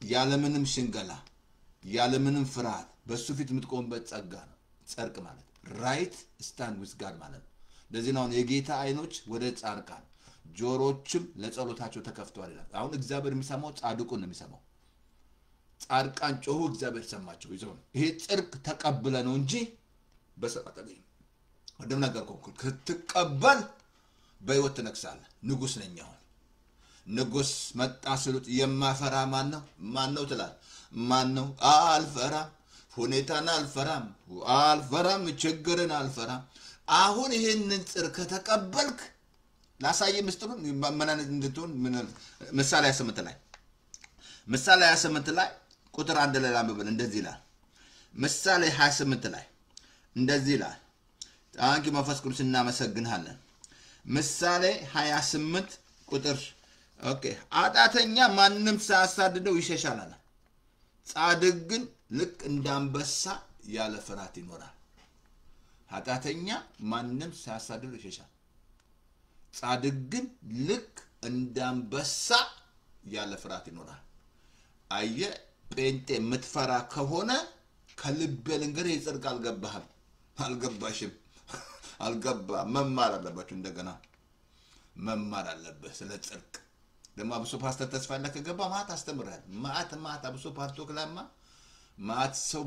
ያለምንም ሽንገላ ያለምንም ፍርሃት በሱ ፊት የምትቆምበት ጸጋ ነው ጽድቅ ማለት right stand with God ማለት ለዚህ ነው የጌታ አይኖች ወደ ጻድቃን ጆሮችም ለጸሎታቸው ተከፍተዋል ይላል አሁን እግዚአብሔር የሚሰማው ጻድቁን ነው የሚሰማው ጻድቃን ጮሁ እግዚአብሔር ሰማቸው ይዘው ይሄ ጽድቅ ተቀበለ ነው እንጂ በሰጣጠኝ ወደም ነገር ከተቀበል በህይወት ተነክሳለህ ንጉስ ነኝ አሁን ንጉስ መጣ ስሉት የማፈራ ማን ነው ትላል ማን ነው አልፈራም ሁኔታን አልፈራም ችግርን አልፈራም አሁን ይሄንን ጽድቅ ከተቀበልክ ላሳየ ምስጥሩን ማናን እንድትሆን ምሳሌ 28 ላይ ቁጥር 1 ላይ ላምበል እንደዚህ ይላል ምሳሌ 28 ላይ እንደዚህ ይላል አንቺ መንፈስ ቅዱስ እናመሰግንሃለን ምሳሌ 28 ቁጥር ኦኬ አጣተኛ ማንንም ሳያሳድደው ይሸሻላል ጻድቅ ግን ልክ እንዳንበሳ ያለ ፍርሃት ይኖራል አጣተኛ ማንንም ሳያሳድደው ይሸሻል ጻድቅ ግን ልክ እንዳንበሳ ያለ ፍርሃት ይኖራል አየ ጴንጤ ምትፈራ ከሆነ ከልብ ልንገር ይጽድቅ አልገባሽም አልገባ መማር አለባችሁ እንደገና መማር አለበት ስለ ጽድቅ ደማ አብሶ ፓስተር ተስፋ ለከገባ ማት አስተምራል ማት አብሶ ፓርቶክ ላማ ማት ሰው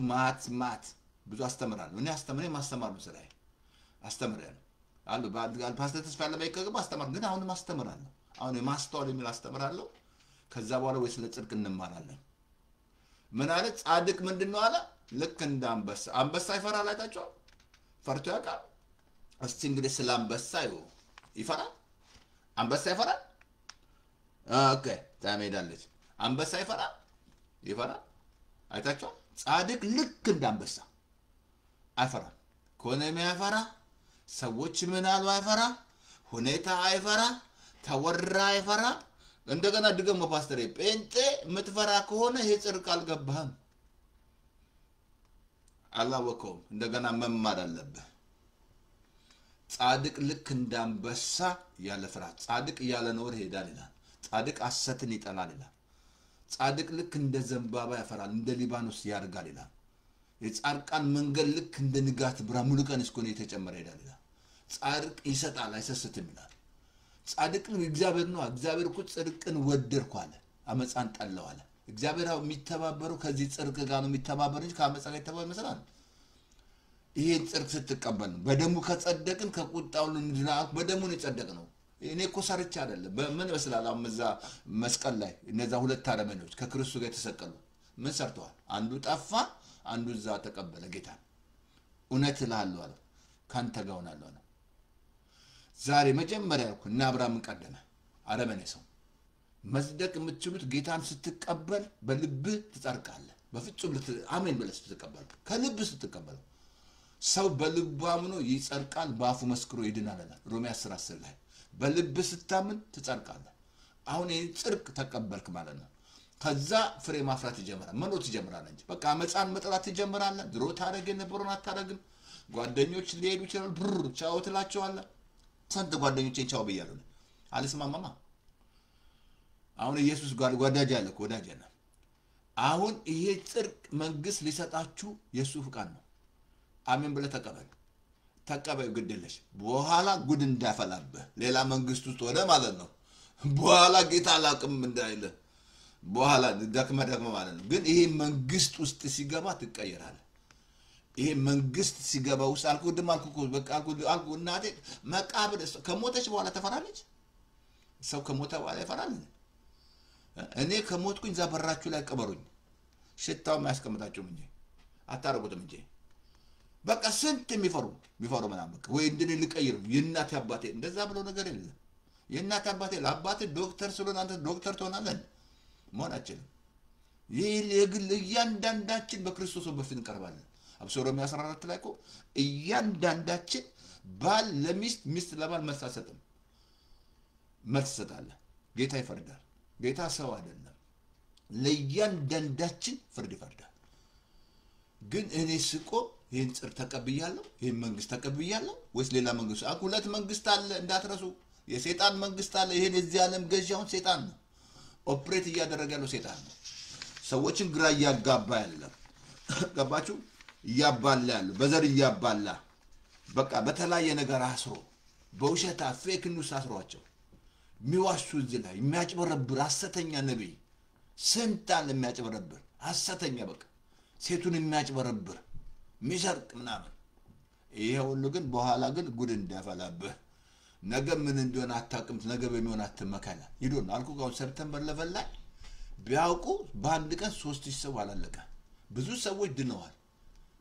ማት ብዙ አስተምራል እኔ ማስተማር ነው ስራዬ አስተምራለሁ አሉ ባል ፓስተር ተስፋ ለከገባ አስተምራለሁ ግን አሁን ማስተምራለሁ አሁን ማስተዋል የሚል አስተምራለሁ ከዛ በኋላ ወይ ስለ ጽድቅ እንማራለን ምን አለ ጻድቅ ምንድነው አለ ልክ እንደ አንበሳ ይፈራል አይታችሁ ፈርቶ ያውቃል እስቲ እንግዲህ ስለ አንበሳ ይፈራል? አንበሳ ይፈራል? ኦኬ ታሜዳለች። አንበሳ ይፈራል? አይታችኋል? ጻድቅ ልክ እንደ አንበሳ አይፈራም። ኢኮኖሚ አይፈራ፣ ሰዎች ምን አሉ አይፈራ፣ ሁኔታ አይፈራ፣ ተወራ አይፈራ። እንደገና ድገሞ ፓስተር ጴንጤ የምትፈራ ከሆነ ይሄ ጽድቅ አልገባህም፣ አላወቀውም። እንደገና መማር አለብህ። ጻድቅ ልክ እንደ አንበሳ ያለ ፍርሃት፣ ጻድቅ ያለ ነውር ይሄዳል ይላል። ጻድቅ ሐሰትን ይጠላል ይላል። ጻድቅ ልክ እንደ ዘንባባ ያፈራል፣ እንደ ሊባኖስ ያድጋል ይላል። የጻድቃን መንገድ ልክ እንደ ንጋት ብርሃን ሙሉ ቀን እስከሆነ የተጨመረ ይሄዳል ይላል። ጻድቅ ይሰጣል አይሰስትም ይላል። ጻድቅ እግዚአብሔር ነው። እግዚአብሔር እኮ ጽድቅን ወደድኩ አለ፣ አመፃን ጠላው አለ። እግዚአብሔር የሚተባበሩ ከዚህ ጽድቅ ጋር ነው የሚተባበሩ እንጂ ከአመፃ ጋር የተባበሩ ይመስላል። ይሄን ጽድቅ ስትቀበል ነው። በደሙ ከጸደቅን ከቁጣው ልንድና በደሙ ነው የጸደቅነው። እኔ እኮ ሰርቼ አይደለም። በምን ይመስላል? አሁን እዛ መስቀል ላይ እነዛ ሁለት አረመኔዎች ከክርስቶስ ጋር የተሰቀሉ ምን ሰርተዋል? አንዱ ጠፋ፣ አንዱ እዛ ተቀበለ ጌታ። እውነት እልሃለሁ አለ ካንተ ጋር ሆናለሁ አለ። ዛሬ መጀመሪያ እኮ እና አብርሃምን ቀደመ አረመኔ ሰው። መጽደቅ የምትችሉት ጌታን ስትቀበል በልብህ ትጸድቃለህ። በፍጹም አሜን ብለህ ስትቀበል፣ ከልብህ ስትቀበል ሰው በልቡ አምኖ ይጸድቃል፣ በአፉ መስክሮ ይድናል ይላል ሮሜ 10:10 ላይ። በልብህ ስታምን ትጸድቃለህ። አሁን ይሄን ጽድቅ ተቀበልክ ማለት ነው። ከዛ ፍሬ ማፍራት ይጀምራል፣ መኖር ትጀምራለህ እንጂ በቃ አመፃን መጥላት ትጀምራለህ። ድሮ ታረግ የነበረውን አታረግም። ጓደኞች ሊሄዱ ይችላል፣ ብር ቻው ትላቸዋለህ። ስንት ጓደኞቼን ቻው ብያለሁ አልስማማማ። አሁን ኢየሱስ ጓዳጅ አለ እኮ ወዳጅ አለ። አሁን ይሄ ጽድቅ መንግስት ሊሰጣችሁ የሱ ፍቃድ ነው። አሜን ብለህ ተቀበል ግድለሽ። በኋላ ጉድ እንዳፈላብህ ሌላ መንግስት ውስጥ ወደ ማለት ነው። በኋላ ጌታ አላቅም እንዳይለ በኋላ ደክመ ማለት ነው። ግን ይሄ መንግስት ውስጥ ሲገባ ትቀየራለህ። ይሄ መንግስት ሲገባ ውስጥ አልኩድም አልኩ በቃ አልኩ እናቴ መቃብር ከሞተች በኋላ ተፈራለች። ሰው ከሞተ በኋላ ይፈራል። እኔ ከሞትኩኝ እዛ በራችሁ ላይ ቀበሩኝ። ሽታው ማያስቀምጣችሁም እንጂ አታረጉትም እንጂ በቃ ስንት የሚፈሩ ምናምን በቃ ወይ እንደኔ ልቀይር የእናቴ አባቴ እንደዛ ብሎ ነገር የለም። የእናቴ አባቴ ለአባቴ ዶክተር ስለሆነ አንተ ዶክተር ትሆናለህ መሆን አትችልም። ይህ የግል እያንዳንዳችን በክርስቶስ በፊት እንቀርባለን። አብሶ ሮሜ 14 ላይ እኮ እያንዳንዳችን ባል ለሚስት ሚስት ለባል መልስ አትሰጥም፣ መልስ ትሰጣለህ። ጌታ ይፈርዳል። ጌታ ሰው አይደለም። ለእያንዳንዳችን ፍርድ ይፈርዳል። ግን እኔ ስቆም ይህን ጽድቅ ተቀብያለሁ፣ ይህን መንግስት ተቀብያለሁ ወይስ ሌላ መንግስት? ሁለት መንግስት አለ እንዳትረሱ። የሰይጣን መንግስት አለ። ይሄን የዚህ ዓለም ገዢውን ሰይጣን ነው ኦፕሬት እያደረገ ያለው ሰይጣን ነው። ሰዎችን ግራ እያጋባ ያለው ገባችሁ? እያባላ ያለው በዘር እያባላ በቃ በተለያየ ነገር አስሮ በውሸታ ፌክ ኒውስ አስሯቸው የሚዋሹ እዚህ ላይ የሚያጭበረብር ሐሰተኛ ነብይ ስንት አለ የሚያጭበረብር ሐሰተኛ በቃ ሴቱን የሚያጭበረብር ሚሰርቅ ምናምን። ይሄ ሁሉ ግን በኋላ ግን ጉድ እንዳፈላብህ ነገ ምን እንደሆነ አታውቅም። ነገ በሚሆን አትመካላ ይዶን አልኩ። ጋር ሰፕተምበር ለቨል ላይ ቢያውቁ በአንድ ቀን 3000 ሰው አላለቀ። ብዙ ሰዎች ድነዋል።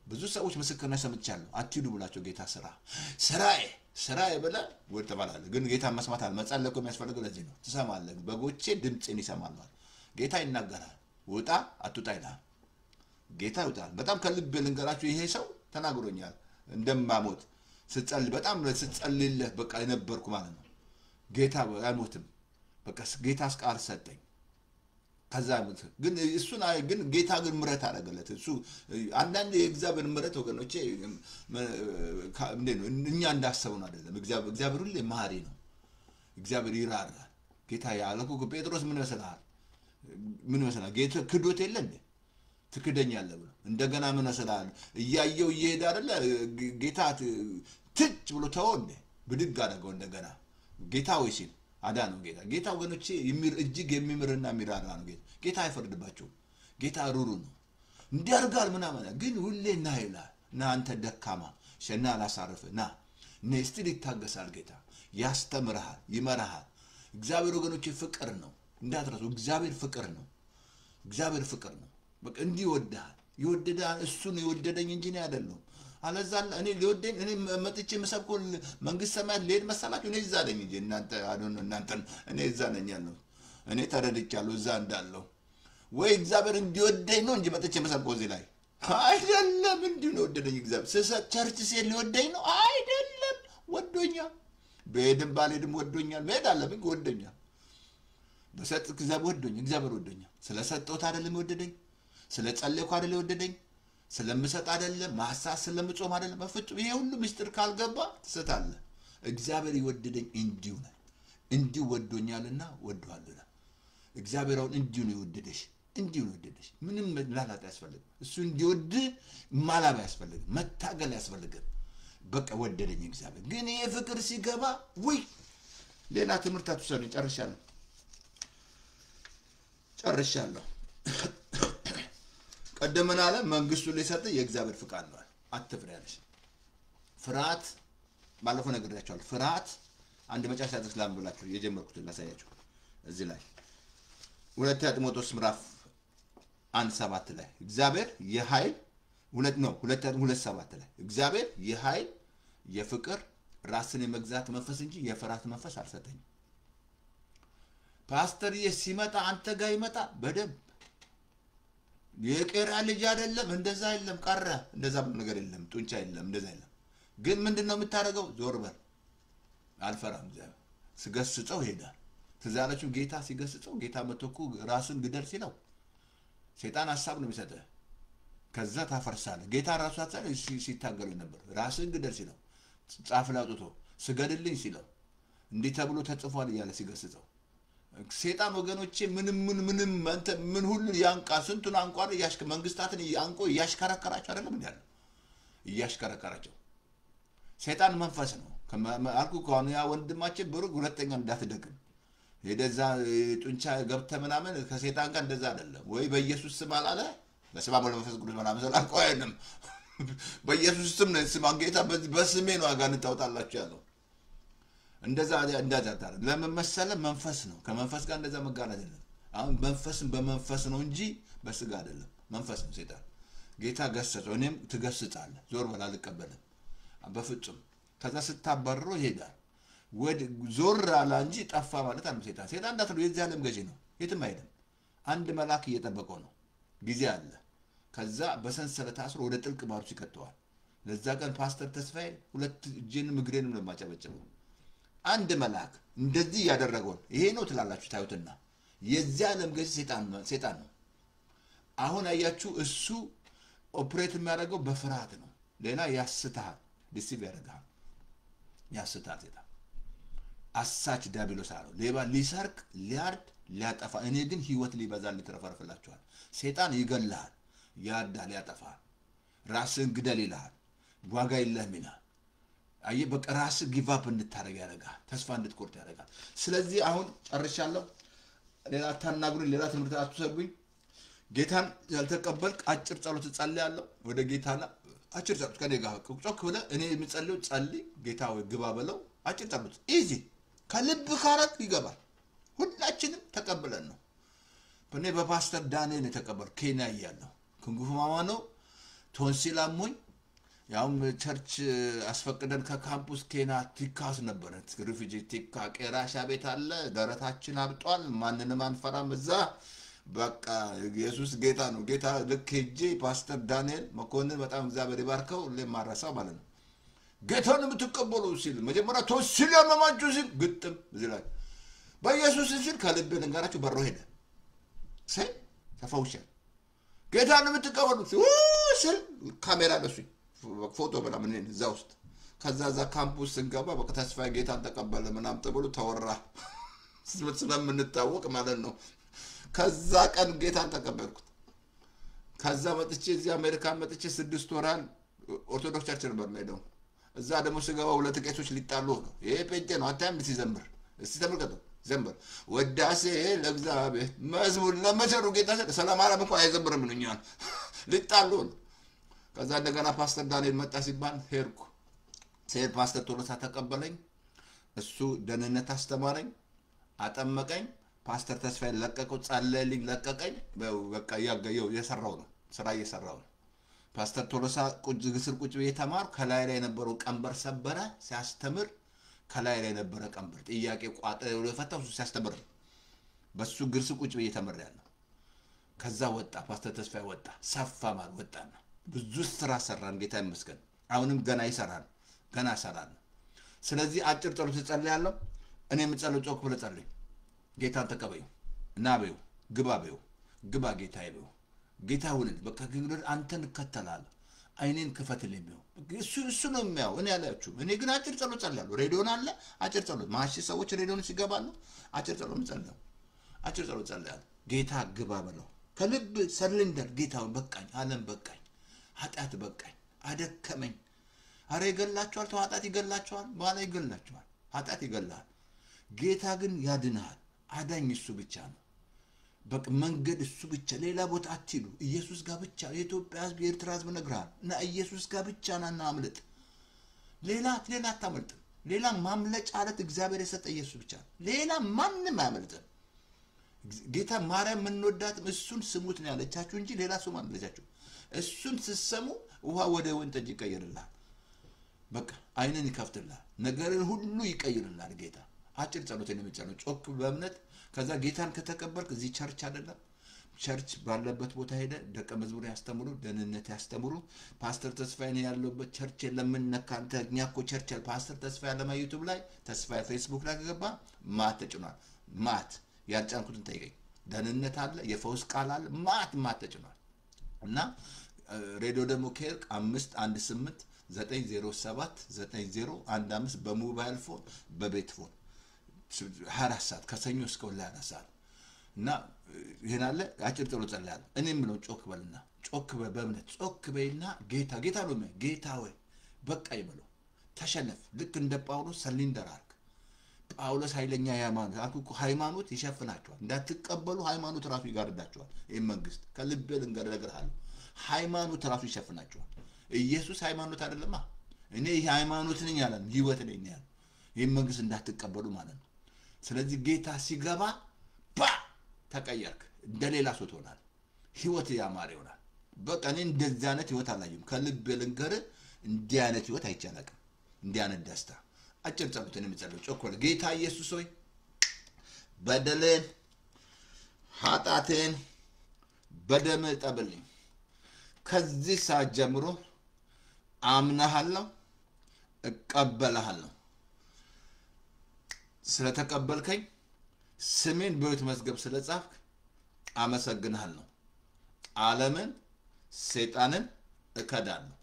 ብዙ ሰዎች ምስክርነት ሰምቻለሁ። አትሂዱ ብላቸው ጌታ ስራዬ ብለህ ወደ ተባላለህ። ግን ጌታ መስማት አልመጸለይ እኮ የሚያስፈልገው ለዚህ ነው። ትሰማለህ፣ በጎቼ ድምጽን ይሰማሉ። ጌታ ይናገራል። ውጣ አትውጣ ይላል ጌታ ይውጣል። በጣም ከልብ ልንገራችሁ ይሄ ሰው ተናግሮኛል እንደማሞት ስጸልይ በጣም ስጸልይለት በቃ የነበርኩ ማለት ነው። ጌታ አይሞትም በቃ ጌታ ቃል ሰጠኝ። ከዛ ግን እሱን ግን ጌታ ግን ምሕረት አደረገለት። እሱ አንዳንድ የእግዚአብሔር ምሕረት ወገኖቼ እኛ እንዳሰብነው አይደለም። እግዚአብሔር ሁሌ መሐሪ ነው። እግዚአብሔር ይራራል። ጌታ ያለኩ ጴጥሮስ ምን መሰላል ጌታ ክዶት የለ እንዴ ትክደኛለህ ብሎ እንደገና ምን መሰላል እያየው እየሄደ አይደለ ጌታ ትች ብሎ ተወው እንዴ ብድግ አደረገው እንደገና ጌታ ወይ ሲል አዳነው። ጌታ ወገኖቼ እጅግ የሚምርና የሚራራ ነው። ጌታ አይፈርድባቸውም። ጌታ ሩሩ ነው። እንዲያርጋል ምናምን ግን ሁሌ ይላል ና አንተ ደካማ ሸና አላሳርፍህ ና እስቲ ይታገሳል። ጌታ ያስተምርሃል፣ ይመራሃል። እግዚአብሔር ወገኖቼ ፍቅር ነው እንዳትረሱ። እግዚአብሔር ፍቅር ነው። እግዚአብሔር ፍቅር ነው። በቃ እንዲወድሃል ይወደዳል። እሱ ነው የወደደኝ እንጂ ነው አይደለም። አለዛ እኔ ሊወደኝ እኔ መጥቼ መሰብኮ መንግስት ሰማያት ልሄድ መሰላችሁ እኔ እዛ ነኝ እንጂ እናንተ እኔ እዛ ነኝ ያለው እኔ ተረድቻለሁ እዛ እንዳለው ወይ እግዚአብሔር እንዲወደኝ ነው እንጂ መጥቼ መሰብኮ እዚህ ላይ አይደለም እንዲሁ ነው ወደደኝ እግዚአብሔር ስሰጥ ቸርች ሲል ሊወደኝ ነው አይደለም ወዶኛል በሄድም ባልሄድም ወዶኛል መሄድ አለብኝ ወዶኛል በሰጥ እግዚአብሔር ወዶኛል ስለሰጠሁት አይደለም ወደደኝ ስለጸለይኩ አይደለም ወደደኝ ስለምሰጥ አይደለም ማሳስ ስለምጾም አይደለም በፍጹም ይሄ ሁሉ ምስጢር ካልገባ ትሰጣለህ እግዚአብሔር ይወደደኝ እንዲሁ ወዶኛልና ወደዋለሁ እግዚአብሔርን እንዲሁ ነው ይወደደሽ እንዲሁ ነው ይወደደሽ ምንም ላላጣ ያስፈልግ እሱ እንዲወድ ማላባ ያስፈልግ መታገል ያስፈልግ በቃ ወደደኝ እግዚአብሔር ግን ይሄ ፍቅር ሲገባ ወይ ሌላ ትምህርት አትሰሩ ጨርሻለሁ ቀደመና አለ መንግስቱ ሊሰጥ የእግዚአብሔር ፍቃድ ነው አትፍሪ ያለሽ ፍርሃት ባለፈው ነግሬያችኋለሁ ፍርሃት አንድ መጫሻ ተስላም ብላችሁ የጀመርኩት ላሳያችሁ እዚህ ላይ ሁለተኛ ጢሞቴዎስ ምዕራፍ 1:7 ላይ እግዚአብሔር የኃይል ሁለተኛ 2:7 ላይ እግዚአብሔር የኃይል የፍቅር ራስን የመግዛት መንፈስ እንጂ የፍርሃት መንፈስ አልሰጠኝም ፓስተር ሲመጣ አንተ ጋር ይመጣ በደም የቄራ ልጅ አይደለም እንደዛ አይደለም ቀረ እንደዛ ነገር የለም ጡንቻ የለም እንደዛ አይደለም ግን ምንድነው የምታረገው ዞር በል አልፈራም እግዚአብሔር ስገስጸው ይሄዳል ትዛላችሁ ጌታ ሲገስጸው ጌታ መጥቶ ራስን ግደል ሲለው ሰይጣን ሐሳብ ነው የሚሰጠው ከዛ ታፈርሳለህ ጌታ ራሱ አጻለ ሲታገሉ ነበር ራስን ግደል ሲለው ጻፍ ላይ አውጥቶ ስገድልኝ ሲለው እንዴ ተብሎ ተጽፏል ይያለ ሲገስጸው ሰይጣን ወገኖቼ ምንም አንተ ምን ሁሉ ያንቃ ስንቱን አንቋር መንግስታትን ያንቆ ያሽከረከራቸው አይደለም እንዴ ያሽከረከራቸው ሰይጣን መንፈስ ነው አልኩ ከሆነ ያ ወንድማችን ብሩክ ሁለተኛ እንዳትደግም ሄደዛ ጡንቻ ገብተ ምናምን ከሰይጣን ጋር እንደዛ አይደለም ወይ በኢየሱስ ስም አላለ በስመ አብ ወወልድ ወመንፈስ ቅዱስ ምናምን ሰላቆየንም በኢየሱስ ስም ነው ስም ጌታ በስሜ ነው አጋንንት ታውጣላችሁ ያለው እንደዛ ታረ ለምን መሰለ መንፈስ ነው ከመንፈስ ጋር እንደዛ መጋናት አይደለም አሁን መንፈስን በመንፈስ ነው እንጂ በስጋ አይደለም መንፈስ ነው ሰይጣን ጌታ ገሰጸው እኔም ትገስጻለህ ዞር በል አልቀበልም በፍጹም ከዛ ስታባረሩ ይሄዳል ወድ ዞር አላ እንጂ ጠፋ ማለት አንተ ሰይጣን እንዳትሉ የዚህ ዓለም ገዢ ነው የትም አይደለም አንድ መልአክ እየጠበቀው ነው ጊዜ አለ ከዛ በሰንሰለት አስሮ ወደ ጥልቅ ባሩ ይከተዋል ለዛ ቀን ፓስተር ተስፋዬ ሁለት እጄን ምግሬንም ለማጨበጨበው አንድ መልአክ እንደዚህ ያደረገው ይሄ ነው ትላላችሁ ታዩትና የዚህ ዓለም ገዢ ሰይጣን ነው አሁን አያችሁ እሱ ኦፕሬት የሚያደርገው በፍርሃት ነው ሌላ ያስተሃል ዲሲቭ ያደርጋል ያስተሃል ሰይጣን አሳች ዲያብሎስ አለው ሌባ ሊሰርቅ ሊያርድ ሊያጠፋ እኔ ግን ህይወት ሊበዛል ሊተረፈርፍላችኋል ሰይጣን ይገላል ያዳል ያጠፋል ራስን ግደል ይላል ዋጋ የለህም ይላል አይ በቃ ራስ ጊቭ አፕ እንድታረግ ያደርጋል ተስፋ እንድትቆርጥ ያደርጋል ስለዚህ አሁን ጨርሻለሁ ሌላ ታናግሩኝ ሌላ ትምህርት አትሰብኝ ጌታን ያልተቀበልክ አጭር ጸሎት ጸልያለሁ ወደ ጌታና አጭር ጸሎት ከኔ ጋር ቁጭ ብለ እኔ የምጸልየው ጸልይ ጌታ ወይ ግባ በለው አጭር ጸሎት ኢዚ ከልብ ካረክ ይገባል ሁላችንም ተቀበለን ነው በኔ በፓስተር ዳንኤል የተቀበል ኬንያ ያለው ክንጉፍ ማማ ነው ቶንሲል አሞኝ ያው ቸርች አስፈቅደን ከካምፑስ ኬንያ ቲካስ ነበር ሪፊጂ ቲካ ቄራሻ ቤት አለ ደረታችን አብጧል ማንንም አንፈራም እዛ በቃ ኢየሱስ ጌታ ነው ጌታ ልክ ሄጄ ፓስተር ዳንኤል መኮንን በጣም እግዚአብሔር ይባርከው ለማራሳው ማለት ነው ጌታን የምትቀበሉ ሲል መጀመሪያ ቶንሲል ያመማችሁ ሲል ግጥም እዚህ ላይ በኢየሱስ ሲል ከልብ ልንገራችሁ በሮ ሄደ ሰይ ተፈውሻ ጌታን የምትቀበሉ ሲል ካሜራ ደሱኝ ፎቶ በላ ምን እዛ ውስጥ ከዛ ዛ ካምፑስ እንገባ በቃ ተስፋ ጌታን ተቀበለ ምናም ተብሎ ተወራ ስለምንታወቅ ማለት ነው ከዛ ቀን ጌታን ተቀበልኩት ከዛ መጥቼ እዚህ አሜሪካን መጥቼ 6 ወራን ኦርቶዶክስ ቸርች ነበር ነው እዛ ደግሞ ስገባ ሁለት ቄሶች ሊጣሉ ነው ይሄ ጴንጤ ነው አታም ሲዘምር እስቲ ተመልከቱ ዘምር ወዳሴ ለእግዚአብሔር መዝሙር ለመሰሩ ጌታ ሰላም አላም እንኳን አይዘምርም ምንኛል ሊጣሉ ከዛ እንደገና ፓስተር ዳንኤል መጣ ሲባል ሄርኩ ሴር ፓስተር ቶሎሳ ተቀበለኝ እሱ ደህንነት አስተማረኝ አጠመቀኝ ፓስተር ተስፋዬ ለቀቀው ጻለልኝ ለቀቀኝ በቃ ያገየው የሰራው ነው ስራ እየሰራው ነው ፓስተር ቶሎሳ ቁጭ ብዬ ተማር ከላይ ላይ የነበረው ቀንበር ሰበረ ሲያስተምር ከላይ ላይ የነበረ ቀንበር ጥያቄ ቋጠሮ የፈታው ሲያስተምር በሱ ግርስ ቁጭ ብዬ ተመረያለሁ ከዛ ወጣ ፓስተር ተስፋዬ ወጣ ሰፋ ማል ወጣና ብዙ ስራ ሰራን ጌታ ይመስገን አሁንም ገና ይሰራል ገና ሰራል ስለዚህ አጭር ጸሎት ጸልያለሁ እኔም ጸሎት ጮክ ብለ ጸልይ ጌታን ተቀበዩ እና በዩ ግባ በዩ ግባ ጌታ ይበዩ ጌታ ሁነን በቃ ግብር አንተን ከተላለሁ አይኔን ክፈትልኝ ነው እሱ ነው የሚያው እኔ ያላችሁ እኔ ግን አጭር ጸሎት ጸልያለሁ ሬዲዮን አለ አጭር ጸሎት ማሺ ሰዎች ሬዲዮን ሲገባሉ አጭር ጸሎት ጸልያለሁ ጌታ ግባ በለው ከልብ ሰልንደር ጌታው በቃኝ ዓለም በቃኝ ኃጢአት በቃኝ አደከመኝ አረ ይገላችኋል ተዋጣት ይገላችኋል በኋላ ይገላችኋል ኃጢአት ይገላል ጌታ ግን ያድናል አዳኝ እሱ ብቻ ነው በቃ መንገድ እሱ ብቻ ሌላ ቦታ አትሉ ኢየሱስ ጋር ብቻ የኢትዮጵያ ሕዝብ የኤርትራ ሕዝብ ነግራል እና ኢየሱስ ጋር ብቻ ናና አምልጥ ሌላ አታመልጥ ሌላ ማምለጫ አለት እግዚአብሔር የሰጠ ኢየሱስ ብቻ ሌላ ማንንም አያመልጥም ጌታ ማርያም ምንወዳት እሱን ስሙት ነው ያለቻችሁ እንጂ ሌላ ሰው ማምለጫችሁ እሱን ሲሰሙ ውሃ ወደ ወይን ጠጅ ይቀየርላል በቃ አይነን ይከፍትላል ነገርን ሁሉ ይቀይርላል ጌታ አጭር ጸሎት ነው ጮክ በእምነት ከዛ ጌታን ከተቀበልክ እዚህ ቸርች አይደለም ቸርች ባለበት ቦታ ሄደ ደቀ መዝሙር ያስተምሩ ደህንነት ያስተምሩ ፓስተር ተስፋዬ ያለበት ቸርች ለምን ነካንተ እኛኮ ቸርች ፓስተር ተስፋዬ ለማ ዩቲዩብ ላይ ተስፋዬ ፌስቡክ ላይ ገባ ማት ተጭኗል ማት ያጫንኩትን ጠይቀኝ ደህንነት አለ የፈውስ ቃል አለ ማት ተጭኗል እና ሬዲዮ ደግሞ ከርቅ 518 907 9015 በሞባይል ፎን በቤት ፎን 24 ሰዓት ከሰኞ እስከ 24 ሰዓት እና ይሄናለ አጭር ጸሎት ጸልያለሁ እኔም ነው ጮክ በልና ጮክ በእምነት ጮክ በይና ጌታ ነው ጌታ ወይ በቃ ይበለው ተሸነፍ ልክ እንደ ጳውሎስ ሰሊንደር አርክ ጳውሎስ ኃይለኛ ሃይማኖት ይሸፍናቸዋል እንዳትቀበሉ ሃይማኖት ራሱ ይጋርዳቸዋል ይሄ መንግስት ከልብ ልንገርልሃል ሃይማኖት ራሱ ይሸፍናቸዋል ኢየሱስ ሃይማኖት አይደለማ እኔ ይሄ ሃይማኖት ነኝ ያለን ህይወት ነኝ ያለ ይሄ መንግስት እንዳትቀበሉ ማለት ነው ስለዚህ ጌታ ሲገባ ተቀየርክ እንደሌላ ሰው ትሆናለህ ህይወት ያማረ ይሆናል በቃ እኔ እንደዚህ አይነት ህይወት አላየም ከልብ ልንገር እንዲህ አይነት ህይወት አይቻላልም እንዲህ አይነት ደስታ አጭር ጸሎት ነው የምጸልየው ጮኮለ ጌታ ኢየሱስ ሆይ በደሌን ኃጢአቴን በደም ጠብልኝ ከዚህ ሰዓት ጀምሮ አምናለሁ እቀበልሃለሁ ስለተቀበልከኝ ስሜን በሕይወት መዝገብ ስለጻፍክ አመሰግንሃለሁ ዓለምን ሰይጣንን እከዳለሁ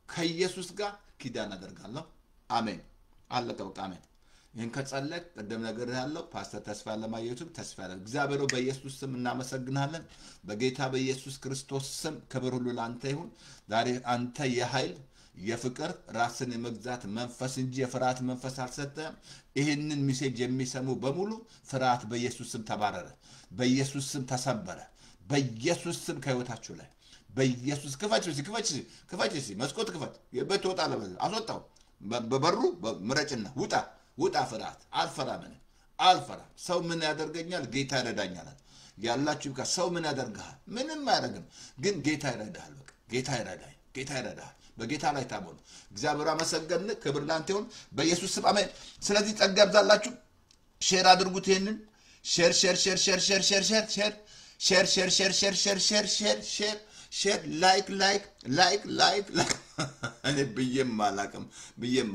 ከኢየሱስ ጋር ኪዳን አደርጋለሁ አሜን አለቀ በቃ አሜን ይሄን ከጸለቅ ቀደም ነገር ያለው ፓስተር ተስፋ ለማየቱ ተስፋ ያለ እግዚአብሔር በኢየሱስ ስም እናመሰግናለን በጌታ በኢየሱስ ክርስቶስ ስም ክብር ሁሉ ላንተ ይሁን ዛሬ አንተ የኃይል የፍቅር ራስን የመግዛት መንፈስ እንጂ የፍርሃት መንፈስ አልሰጠም ይሄንን ሜሴጅ የሚሰሙ በሙሉ ፍርሃት በኢየሱስ ስም ተባረረ በኢየሱስ ስም ተሰበረ በኢየሱስ ስም ከህይወታችሁ ላይ በኢየሱስ ክፈች መስኮት ክፈት የበት ወጣ ለበለ አስወጣው በበሩ ምረጭና ውጣ ፍርሃት አልፈራ ሰው ምን ያደርገኛል ጌታ ይረዳኛል ያላችሁ ሰው ምን ያደርጋል ምንም አያደርግም ግን ጌታ ይረዳል በቃ ጌታ ይረዳል በጌታ ላይ ታመኑ እግዚአብሔር አመሰገን ክብር ላንተ ይሁን በኢየሱስ ስም አሜን ስለዚህ ጸጋ ይብዛላችሁ ሼር አድርጉት ይሄንን ሼር ላይክ እኔ ብዬም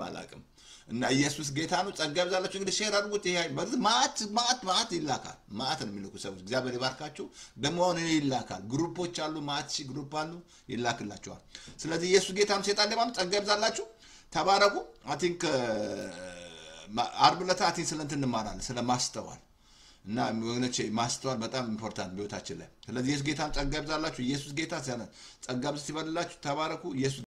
አላቅም እና ኢየሱስ ጌታ ነው ጸጋ ይብዛላችሁ እንግዲህ ሼር አድርጉት ይሄ ማት ይላካል ማት ነው የሚልኩ ሰዎች እግዚአብሔር ይባርካችሁ ደሞ አሁን ይላካል ግሩፖች አሉ ማት ግሩፕ አሉ ይላክላችኋል ስለዚህ ኢየሱስ ጌታ ነው ሰይጣን ለማም ጸጋ ይብዛላችሁ ተባረኩ አይ ቲንክ አርብ ለታቲ ስለንትን እንማራለን ስለማስተዋል እና ወገኖቼ ማስተዋል በጣም ኢምፖርታንት በህይወታችን ላይ ስለዚህ ኢየሱስ ጌታ ጸጋ ይብዛላችሁ ኢየሱስ ጌታ ጸጋ ይብዛላችሁ ተባረኩ ኢየሱስ